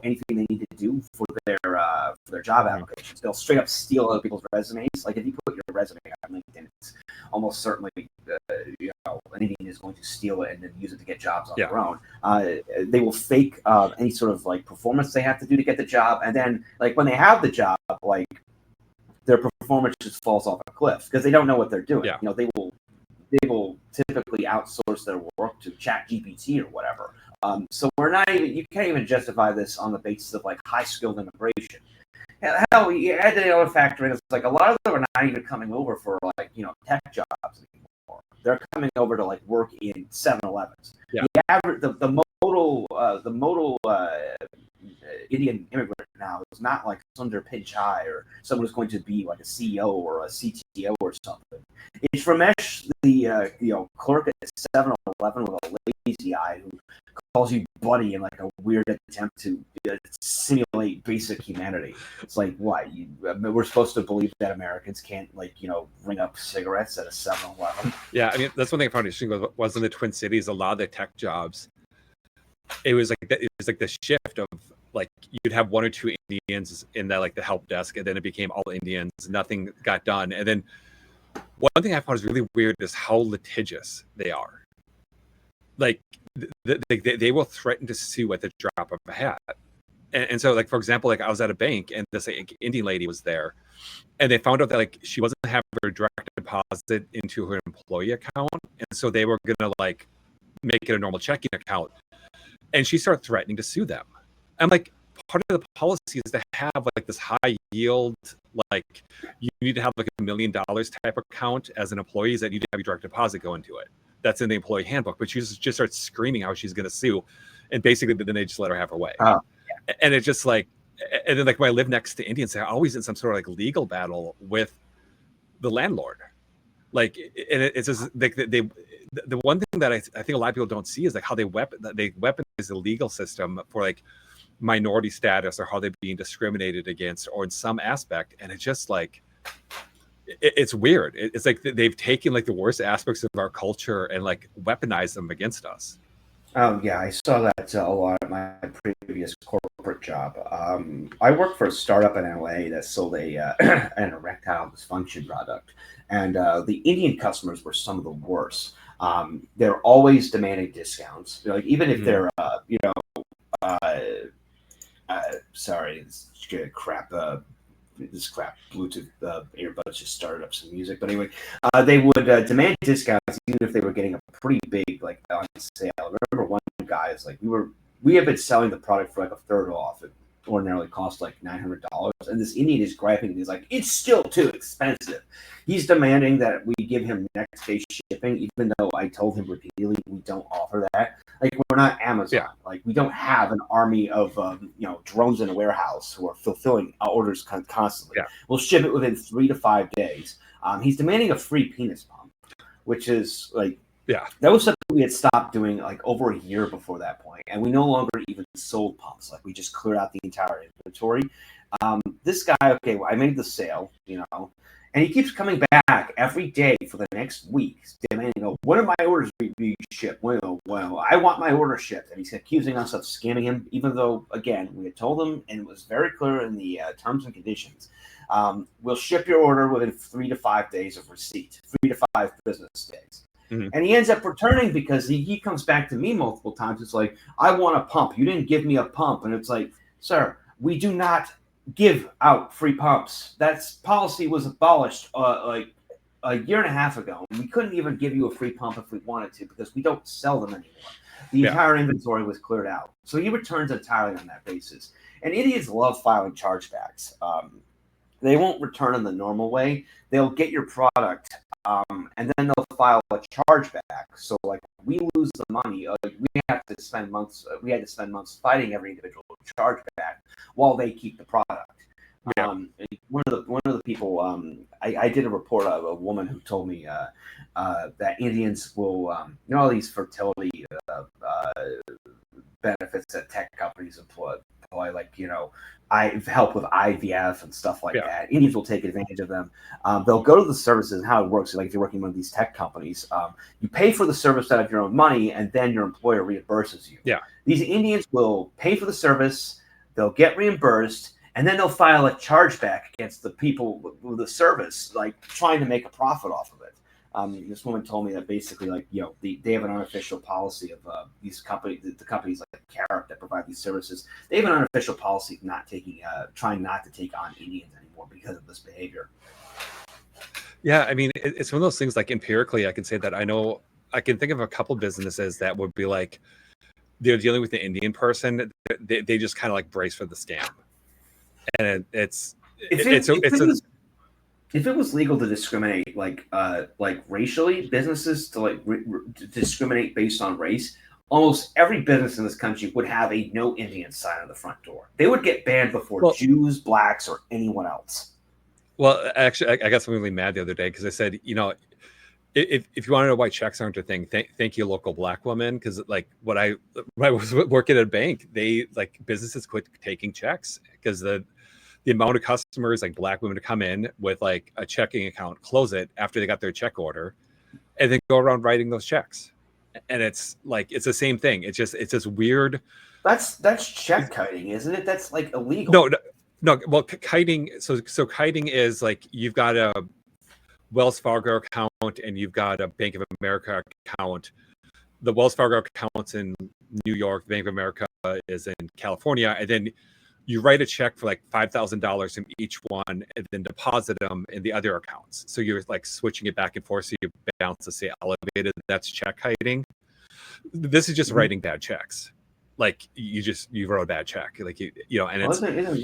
anything they need to do for their job applications. They'll straight up steal other people's resumes. Like if you put your resume on LinkedIn, it's almost certainly an Indian is going to steal it and then use it to get jobs on their own. They will fake any sort of like performance they have to do to get the job, and then like when they have the job, like their performance just falls off a cliff because they don't know what they're doing. They will typically outsource their work to ChatGPT or whatever. So you can't even justify this on the basis of like high skilled immigration. Hell, you add the other factor in. It's like a lot of them are not even coming over for like tech jobs anymore. They're coming over to like work in 7-Elevens. The modal Indian immigrant now is not like Sundar Pichai or someone who's going to be like a CEO or a CTO or something. It's Ramesh, the clerk at 7-Eleven with a lazy eye who calls you buddy in like a weird attempt to simulate basic humanity. It's like, what? We're supposed to believe that Americans can't ring up cigarettes at a 7-Eleven? Yeah, I mean, that's one thing I found interesting was in the Twin Cities, a lot of the tech jobs, it was like the shift of like you'd have one or two Indians in that like the help desk, and then it became all Indians. Nothing got done. And then one thing I found is really weird is how litigious they are. Like they will threaten to sue at the drop of a hat. And so, like, for example, like I was at a bank and this like, Indian lady was there, and they found out that like she wasn't having her direct deposit into her employee account, and so they were gonna like make it a normal checking account. And she started threatening to sue them. I'm like, part of the policy is to have like this high yield, like you need to have like $1 million type account as an employee, that you need to have your direct deposit go into it. That's in the employee handbook, but she just starts screaming how she's going to sue, and basically then they just let her have her way. And it's just like, and then like when I live next to Indians, they're always in some sort of like legal battle with the landlord. Like, and it's just like the one thing that I think a lot of people don't see is like how they weaponize the legal system for like minority status, or how they're being discriminated against, or in some aspect. And it's just like, it's weird. It's like they've taken like the worst aspects of our culture and like weaponized them against us. Oh yeah, I saw that a lot at my previous corporate job. I worked for a startup in LA that sold an erectile dysfunction product, and the Indian customers were some of the worst. They're always demanding discounts, like even if they're sorry, this crap Bluetooth earbuds just started up some music. But anyway, they would demand discounts even if they were getting a pretty big like on sale. I remember one guy is like, we have been selling the product for like a third off. It ordinarily costs like $900, and this Indian is griping. He's like, it's still too expensive. He's demanding that we give him next day shipping, even though I told him repeatedly we don't offer that. Like, we're not Amazon. Yeah. Like, we don't have an army of drones in a warehouse who are fulfilling orders constantly. Yeah. We'll ship it within 3 to 5 days. He's demanding a free penis pump, which is like, that was something we had stopped doing like over a year before that point, and we no longer even sold pumps. Like, we just cleared out the entire inventory. This guy, okay, well, I made the sale, and he keeps coming back every day for the next week, demanding, when are my orders being shipped? Well, I want my order shipped. And he's accusing us of scamming him, even though, again, we had told him, and it was very clear in the terms and conditions, we'll ship your order within 3 to 5 days of receipt, 3 to 5 business days. Mm-hmm. And he ends up returning because he comes back to me multiple times. It's like, I want a pump. You didn't give me a pump. And it's like, sir, we do not give out free pumps. That policy was abolished like a year and a half ago. We couldn't even give you a free pump if we wanted to because we don't sell them anymore. The entire inventory was cleared out. So he returns entirely on that basis. And idiots love filing chargebacks. They won't return in the normal way. They'll get your product, and then they'll file a chargeback. So, like, we lose the money. We had to spend months fighting every individual chargeback while they keep the product. Yeah. One of the people, I did a report of a woman who told me that Indians will, all these fertility benefits that tech companies employ, like, I help with IVF and stuff like that. Indians will take advantage of them. They'll go to the services, and how it works. Like, if you're working with these tech companies, you pay for the service out of your own money, and then your employer reimburses you. Yeah. These Indians will pay for the service, they'll get reimbursed, and then they'll file a chargeback against the people with the service, like trying to make a profit off of it. This woman told me that basically, like, they have an unofficial policy of these companies, the companies like Carrot that provide these services. They have an unofficial policy of trying not to take on Indians anymore because of this behavior. Yeah, I mean, it's one of those things. Like, empirically, I can say that I can think of a couple businesses that would be like, they're dealing with the Indian person. They just kind of like brace for the scam, and if it was legal to discriminate, like racially, businesses to to discriminate based on race, almost every business in this country would have a no Indian sign on the front door. They would get banned before Jews, blacks, or anyone else. Well, actually, I got something really mad the other day because I said, if you want to know why checks aren't a thing, thank you, local black woman. Because like when I was working at a bank, businesses quit taking checks because the amount of customers, like black women, to come in with like a checking account, close it after they got their check order, and then go around writing those checks. And it's like, it's the same thing. It's just weird. That's check kiting, isn't it? That's like illegal. No. Well, kiting. So kiting is like, you've got a Wells Fargo account and you've got a Bank of America account. The Wells Fargo account's in New York. The Bank of America is in California, and then you write a check for like $5,000 from each one and then deposit them in the other accounts. So you're like switching it back and forth. So your balance is, say, elevated. That's check kiting. This is just writing bad checks. like you wrote a bad check, like and Well, it's isn't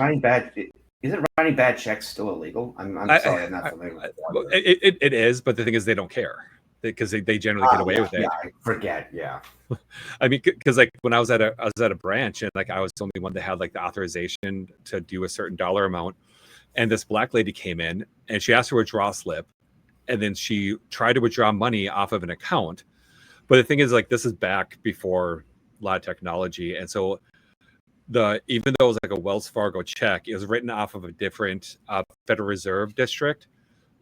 writing bad checks still illegal? I'm I, sorry, I'm not I, familiar with I, the law well, here. it is, but the thing is they don't care because they generally get away Yeah, with yeah, it. I forget. Yeah. I mean, because like when I was at a branch, and like I was the only one that had like the authorization to do a certain dollar amount, and this black lady came in and she asked for a withdrawal slip, and then she tried to withdraw money off of an account. But the thing is, like, this is back before a lot of technology, and so even though it was like a Wells Fargo check, it was written off of a different Federal Reserve district.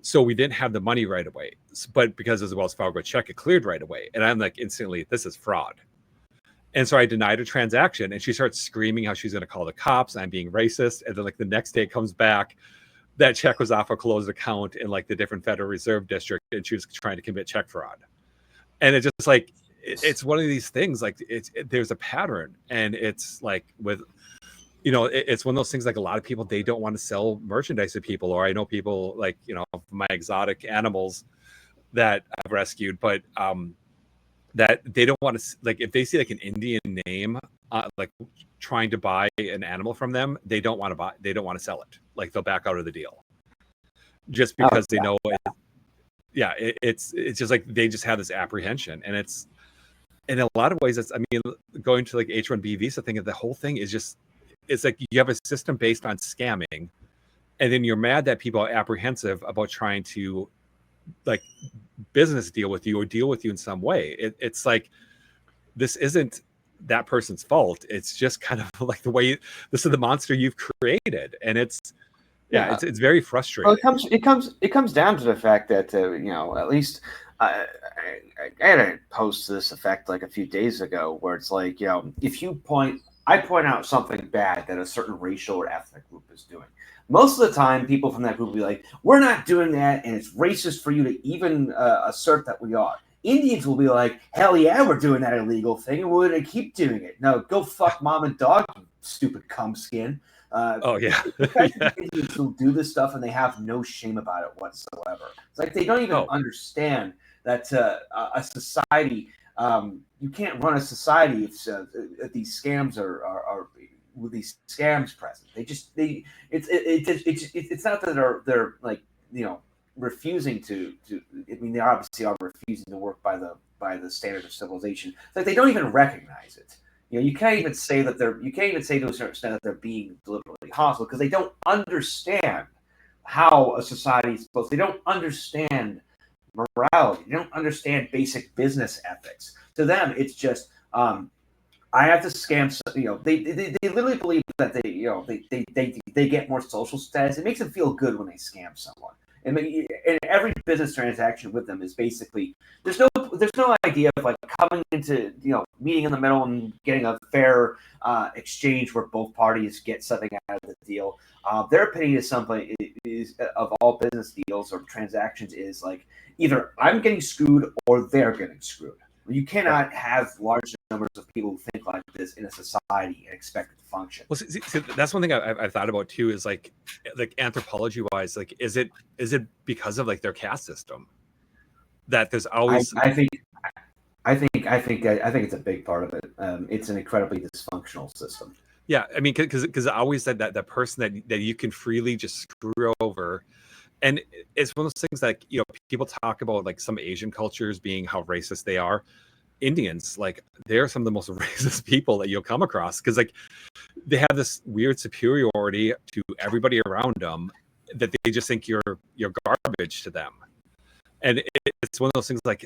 So we didn't have the money right away, but because it was a Wells Fargo check, it cleared right away. And I'm like, instantly, this is fraud. And so I denied a transaction, and she starts screaming how she's going to call the cops. I'm being racist. And then like the next day it comes back, that check was off a closed account in like the different Federal Reserve district, and she was trying to commit check fraud. And it's just like it's one of these things. Like there's a pattern, and it's like with it's one of those things. Like a lot of people, they don't want to sell merchandise to people, or I know people like my exotic animals that I've rescued, but that they don't want to, like, if they see like an Indian name like trying to buy an animal from them, they don't want to sell it. Like they'll back out of the deal just Oh, because they yeah. know it's just like they just have this apprehension. And it's in a lot of ways, it's, I mean, going to like H-1B visa thing, the whole thing is just, it's like you have a system based on scamming, and then you're mad that people are apprehensive about trying to like business deal with you or deal with you in some way. It's like, this isn't that person's fault. It's just kind of like the way this is the monster you've created. And Yeah. it's very Well, frustrating. it comes down to the fact that at least I had a post to this effect like a few days ago where it's like, if I point out something bad that a certain racial or ethnic group is doing. Most of the time, people from that group will be like, "We're not doing that, and it's racist for you to even assert that we are." Indians will be like, "Hell yeah, we're doing that illegal thing, and we're going to keep doing it." No, go fuck mom and dog, you stupid cum skin. Oh yeah. The fact Yeah. that the Indians will do this stuff and they have no shame about it whatsoever. It's like they don't even Oh, understand that a society, you can't run a society if these scams are with these scams present. It's not that they're like refusing to. I mean, they obviously are refusing to work by the standard of civilization. It's like they don't even recognize it. You can't even say that you can't even say to a certain extent that they're being deliberately hostile because they don't understand how a society is supposed. They don't understand morality. They don't understand basic business ethics. To them, it's just I have to scam. They literally believe that they get more social status. It makes them feel good when they scam someone. And every business transaction with them is basically there's no idea of like coming into meeting in the middle and getting a fair exchange where both parties get something out of the deal. Their opinion is something is of all business deals or transactions is like either I'm getting screwed or they're getting screwed. You cannot have large numbers of people who think like this in a society and expect it to function. well, see, that's one thing I've thought about too, is like anthropology wise, like is it because of like their caste system that there's I, always I think I think it's a big part of it. It's an incredibly dysfunctional system. yeah, I mean, because I always said that person that you can freely just screw over. And it's one of those things like people talk about like some Asian cultures being how racist they are. Indians, like, they're some of the most racist people that you'll come across, because like they have this weird superiority to everybody around them, that they just think you're garbage to them. And it's one of those things like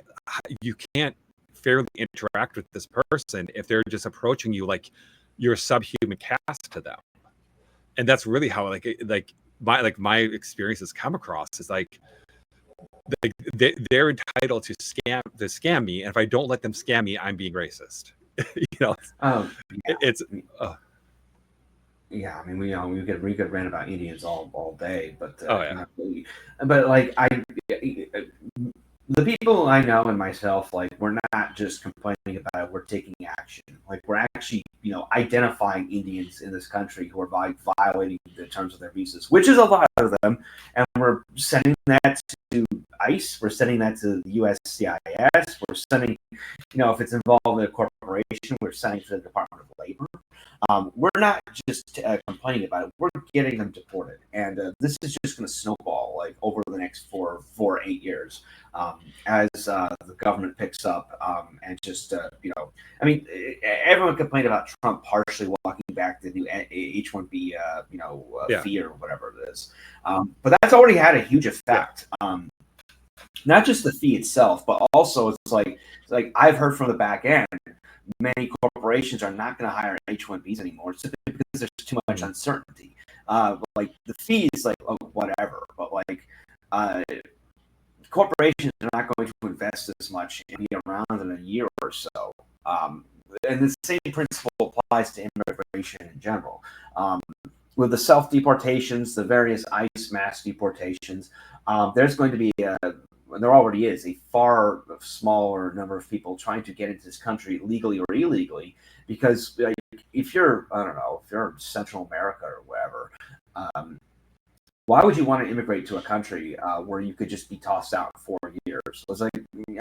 you can't fairly interact with this person if they're just approaching you like you're a subhuman caste to them. And that's really how my experience has come across, is like they're entitled to scam me, and if I don't let them scam me, I'm being racist. you know Oh it's yeah, I mean we could rant about Indians all day, but oh yeah. but like the people I know and myself, like, we're not just complaining about it, we're taking action. Like, we're actually, identifying Indians in this country who are violating the terms of their visas, which is a lot of them. And we're sending that to ICE, we're sending that to the USCIS, we're sending, if it's involved in a corporate corporation. We're sending to the Department of Labor. We're not just complaining about it. We're getting them deported, and this is just going to snowball like over the next 8 years as the government picks up and just I mean, everyone complained about Trump partially walking back the new H-1B fee or whatever it is, but that's already had a huge effect. Not just the fee itself, but also it's like I've heard from the back end, many corporations are not going to hire H-1Bs anymore simply because there's too much uncertainty. Like the fee is like whatever, but like corporations are not going to invest as much and be around in a year or so. And the same principle applies to immigration in general. With the self-deportations, the various ICE mass deportations, there's going to be there already is a far smaller number of people trying to get into this country legally or illegally, because if you're, I don't know, if you're in Central America or wherever, why would you want to immigrate to a country where you could just be tossed out in 4 years? It's like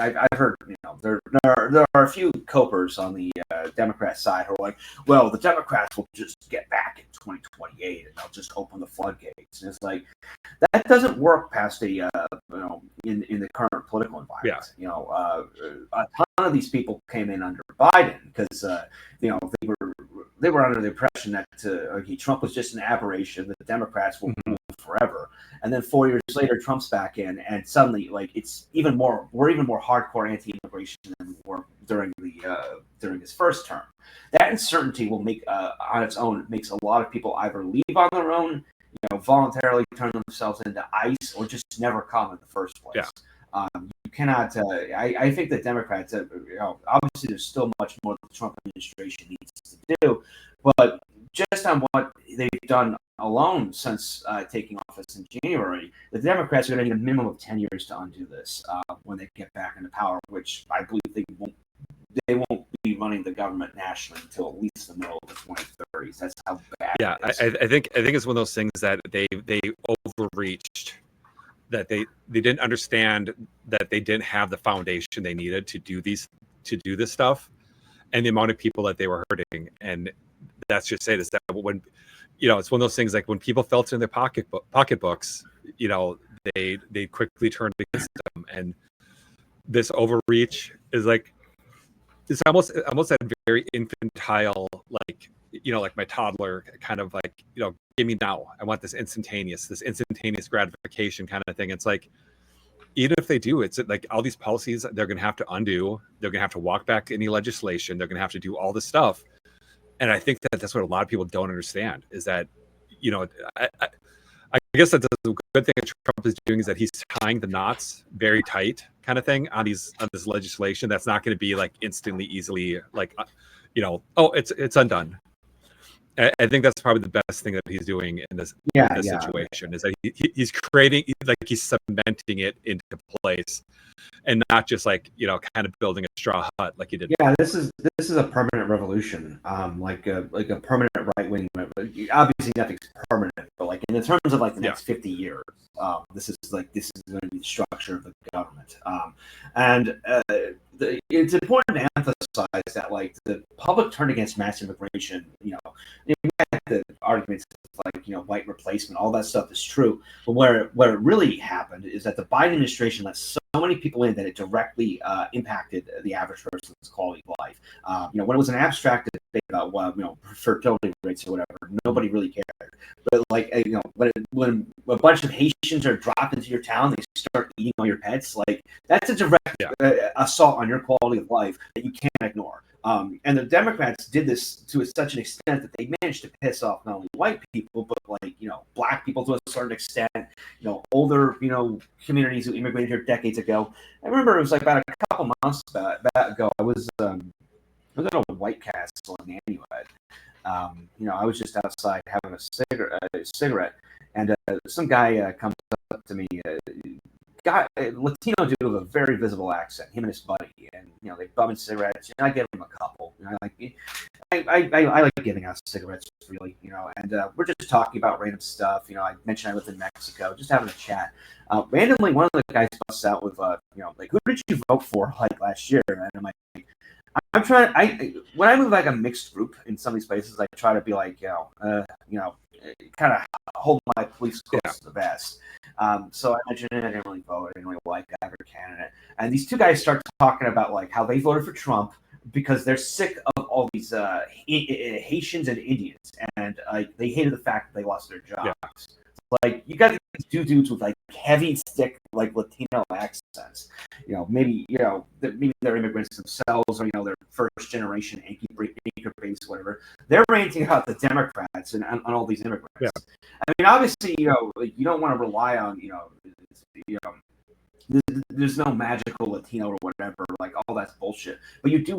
I've heard, there are a few copers on the Democrat side who are like, well, the Democrats will just get back in 2028 and they'll just open the floodgates. And it's like that doesn't work past a in the current political environment. Yeah. A ton of these people came in under Biden because they were under the impression that Trump was just an aberration, that the Democrats will rule forever. And then 4 years later, Trump's back in, and suddenly, like, we're even more hardcore anti-immigration than we were during his first term. That uncertainty will make on its own makes a lot of people either leave on their own, voluntarily turn themselves into ICE, or just never come in the first place. Yeah. You cannot. I think that Democrats, obviously, there's still much more the Trump administration needs to do, but just on what they've done alone since taking office in January, the Democrats are going to need a minimum of 10 years to undo this when they get back into power, which I believe they won't be running the government nationally until at least the middle of the 2030s. That's how bad. Yeah, it is. I think it's one of those things that they overreached, that they didn't understand that they didn't have the foundation they needed to do this stuff, and the amount of people that they were hurting. And that's just it, is that when it's one of those things, like when people felt in their pocketbooks, they quickly turned against them. And this overreach is like, it's almost that very infantile, like my toddler kind of like, give me now, I want this instantaneous gratification kind of thing. It's like, even if they do, it's like all these policies they're going to have to undo. They're going to have to walk back any legislation. They're going to have to do all this stuff. And I think that that's what a lot of people don't understand, is that, I guess that's a good thing that Trump is doing, is that he's tying the knots very tight kind of thing on this legislation. That's not going to be like instantly, easily, like, it's undone. I think that's probably the best thing that he's doing in this situation, is that he's creating, like, he's cementing it into place, and not just like kind of building a straw hut like he did. Yeah, this is a permanent revolution, like a permanent right wing. Obviously, nothing's permanent, but like in the terms of like the next 50 years, this is going to be the structure of the government, and it's important to emphasize that like the public turn against mass immigration, the arguments like white replacement, all that stuff is true, but where it really happened is that the Biden administration let so many people in that it directly impacted the average person's quality of life. When it was an abstract debate about fertility rates or whatever, nobody really cared. But like when a bunch of Haitians are dropped into your town, they start eating all your pets. Like, that's a direct assault on your quality of life that you can't ignore. And the Democrats did this to such an extent that they managed to piss off not only white people, but like, black people to a certain extent, older, communities who immigrated here decades ago. I remember it was like about a couple months ago, I was at a White Castle in Nanuet. I was just outside having a cigarette, and some guy comes up to me, Latino dude with a very visible accent, him and his buddy, and they bumming cigarettes. I give him a couple. I like giving out cigarettes freely, and we're just talking about random stuff. I mentioned I lived in Mexico, just having a chat. Randomly, one of the guys busts out with, like, who did you vote for like last year? And I'm like, I'm trying. When I move like a mixed group in some of these places, I try to be like, kind of hold my police close to the vest. So I mentioned it. I didn't really vote. I didn't really like either candidate. And these two guys start talking about like how they voted for Trump because they're sick of all these Haitians and Indians, and they hated the fact that they lost their jobs. Yeah. Like, you got these two dudes with like heavy stick like Latino accents. Maybe they're immigrants themselves, or they're first generation anchor base, whatever. They're ranting about the Democrats and on all these immigrants. Yeah. I mean, obviously, you don't want to rely on there's no magical Latino or whatever, like all that's bullshit. But you do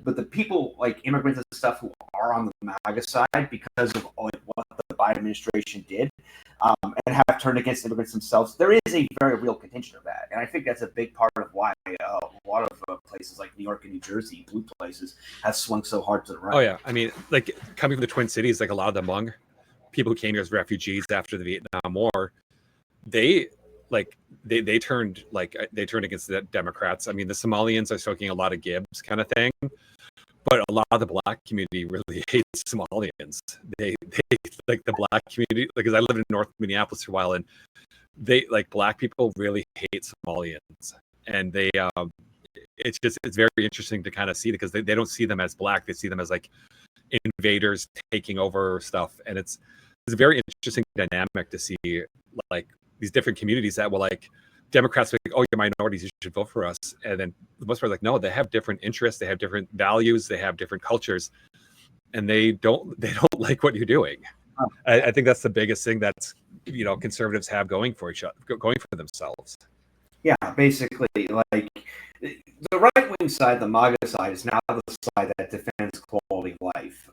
but the people like immigrants and stuff who are on the MAGA side because of like what the Biden administration did, and have turned against immigrants themselves, there is a very real contingent of that. And I think that's a big part of why a lot of places like New York and New Jersey, blue places, have swung so hard to the right. Oh yeah, I mean, like coming from the Twin Cities, like a lot of the Hmong people who came here as refugees after the Vietnam War, they turned against the Democrats. I mean, the Somalians are soaking a lot of Gibbs kind of thing, but a lot of the Black community really hates Somalians. They like the Black community, because I lived in North Minneapolis for a while, and they like Black people really hate Somalians, and it's very interesting to kind of see, because they don't see them as Black, they see them as like invaders taking over stuff, and it's a very interesting dynamic to see, like these different communities that will like Democrats like, oh, you're minorities, you should vote for us, and then the most part like, no, they have different interests, they have different values, they have different cultures, and they don't like what you're doing. I think that's the biggest thing that's conservatives have going for themselves. Yeah, basically, like the right wing side, the MAGA side, is now the side that defends quality of life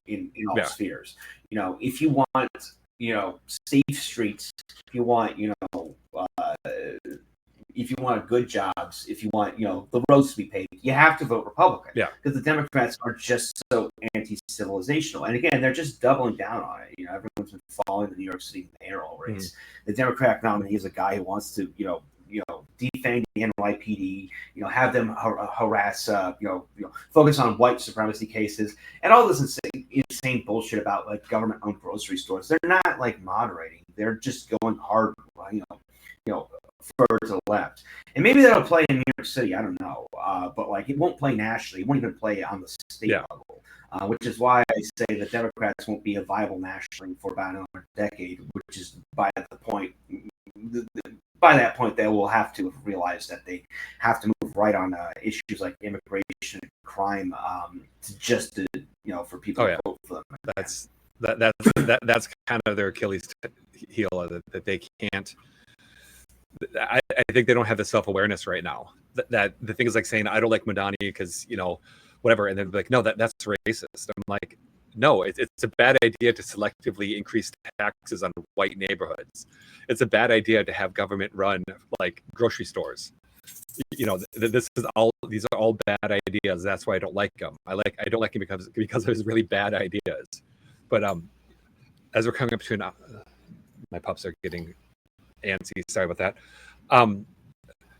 in all spheres. If you want safe streets, if you want good jobs, if you want the roads to be paved, you have to vote Republican. Yeah, because the Democrats are just so anti-civilizational, and again, they're just doubling down on it. Everyone's been following the New York City mayoral race. Mm-hmm. The Democratic nominee is a guy who wants to defang the NYPD, have them harass, focus on white supremacy cases, and all this insane bullshit about like government-owned grocery stores. They're not like moderating; they're just going hard, further to the left. And maybe that'll play in New York City. I don't know, but like it won't play nationally. It won't even play on the state level. Which is why I say the Democrats won't be a viable nationally for about another decade. Which is by that point, they will have to have realized that they have to move right on issues like immigration and crime, for people to vote for them. That's kind of their Achilles heel, that they can't. I think they don't have the self-awareness right now. That the thing is like saying, I don't like Madani because whatever, and then like, no, that's racist. I'm like, no, it's a bad idea to selectively increase taxes on white neighborhoods. It's a bad idea to have government run like grocery stores. These are all bad ideas. That's why I don't like them. I don't like them because there's really bad ideas. But as we're coming up to my pups are getting antsy. Sorry about that.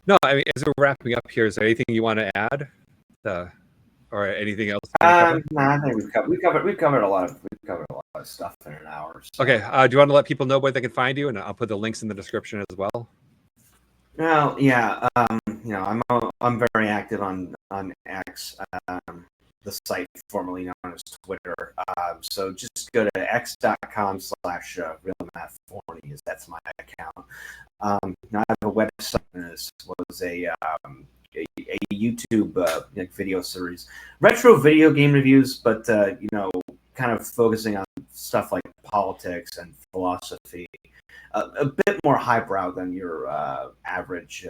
No, I mean, as we're wrapping up here, is there anything you want to add? Or anything else? No, I think we've covered a lot of stuff in an hour. So. Okay. Do you want to let people know where they can find you, and I'll put the links in the description as well. Well, yeah. I'm very active on X, the site formerly known as Twitter. So just go to x.com/realmathforney. That's my account. I have a website. This was a YouTube video series, retro video game reviews, but kind of focusing on stuff like politics and philosophy, a bit more highbrow than your average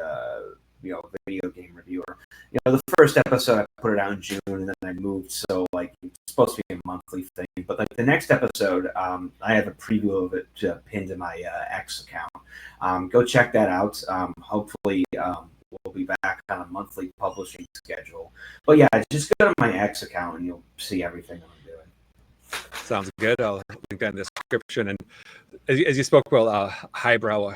video game reviewer. The first episode I put it out in June, and then I moved, so like it's supposed to be a monthly thing. But like the next episode, I have a preview of it pinned to my X account. Go check that out. Hopefully, we'll be back on a monthly publishing schedule. But yeah, just go to my X account and you'll see everything I'm doing. Sounds good. I'll link that in the description. And as you spoke, highbrow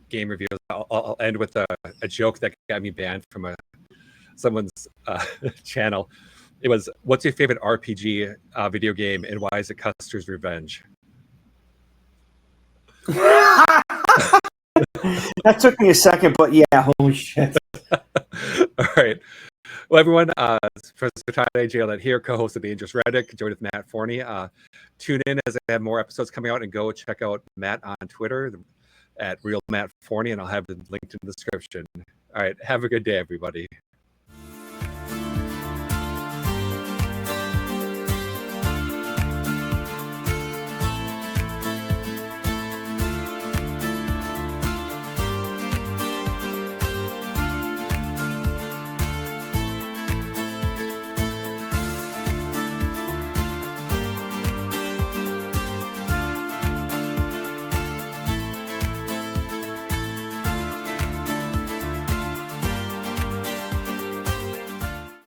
game reviews, I'll end with a joke that got me banned from someone's channel. It was, what's your favorite RPG video game and why is it Custer's Revenge? That took me a second, but yeah, holy shit. All right. Well, everyone, Professor TieDye, JL here, co-host of Dangerous Rhetoric, joined with Matt Forney. Tune in as I have more episodes coming out, and go check out Matt on Twitter at Real Matt Forney, and I'll have it linked in the description. All right. Have a good day, everybody.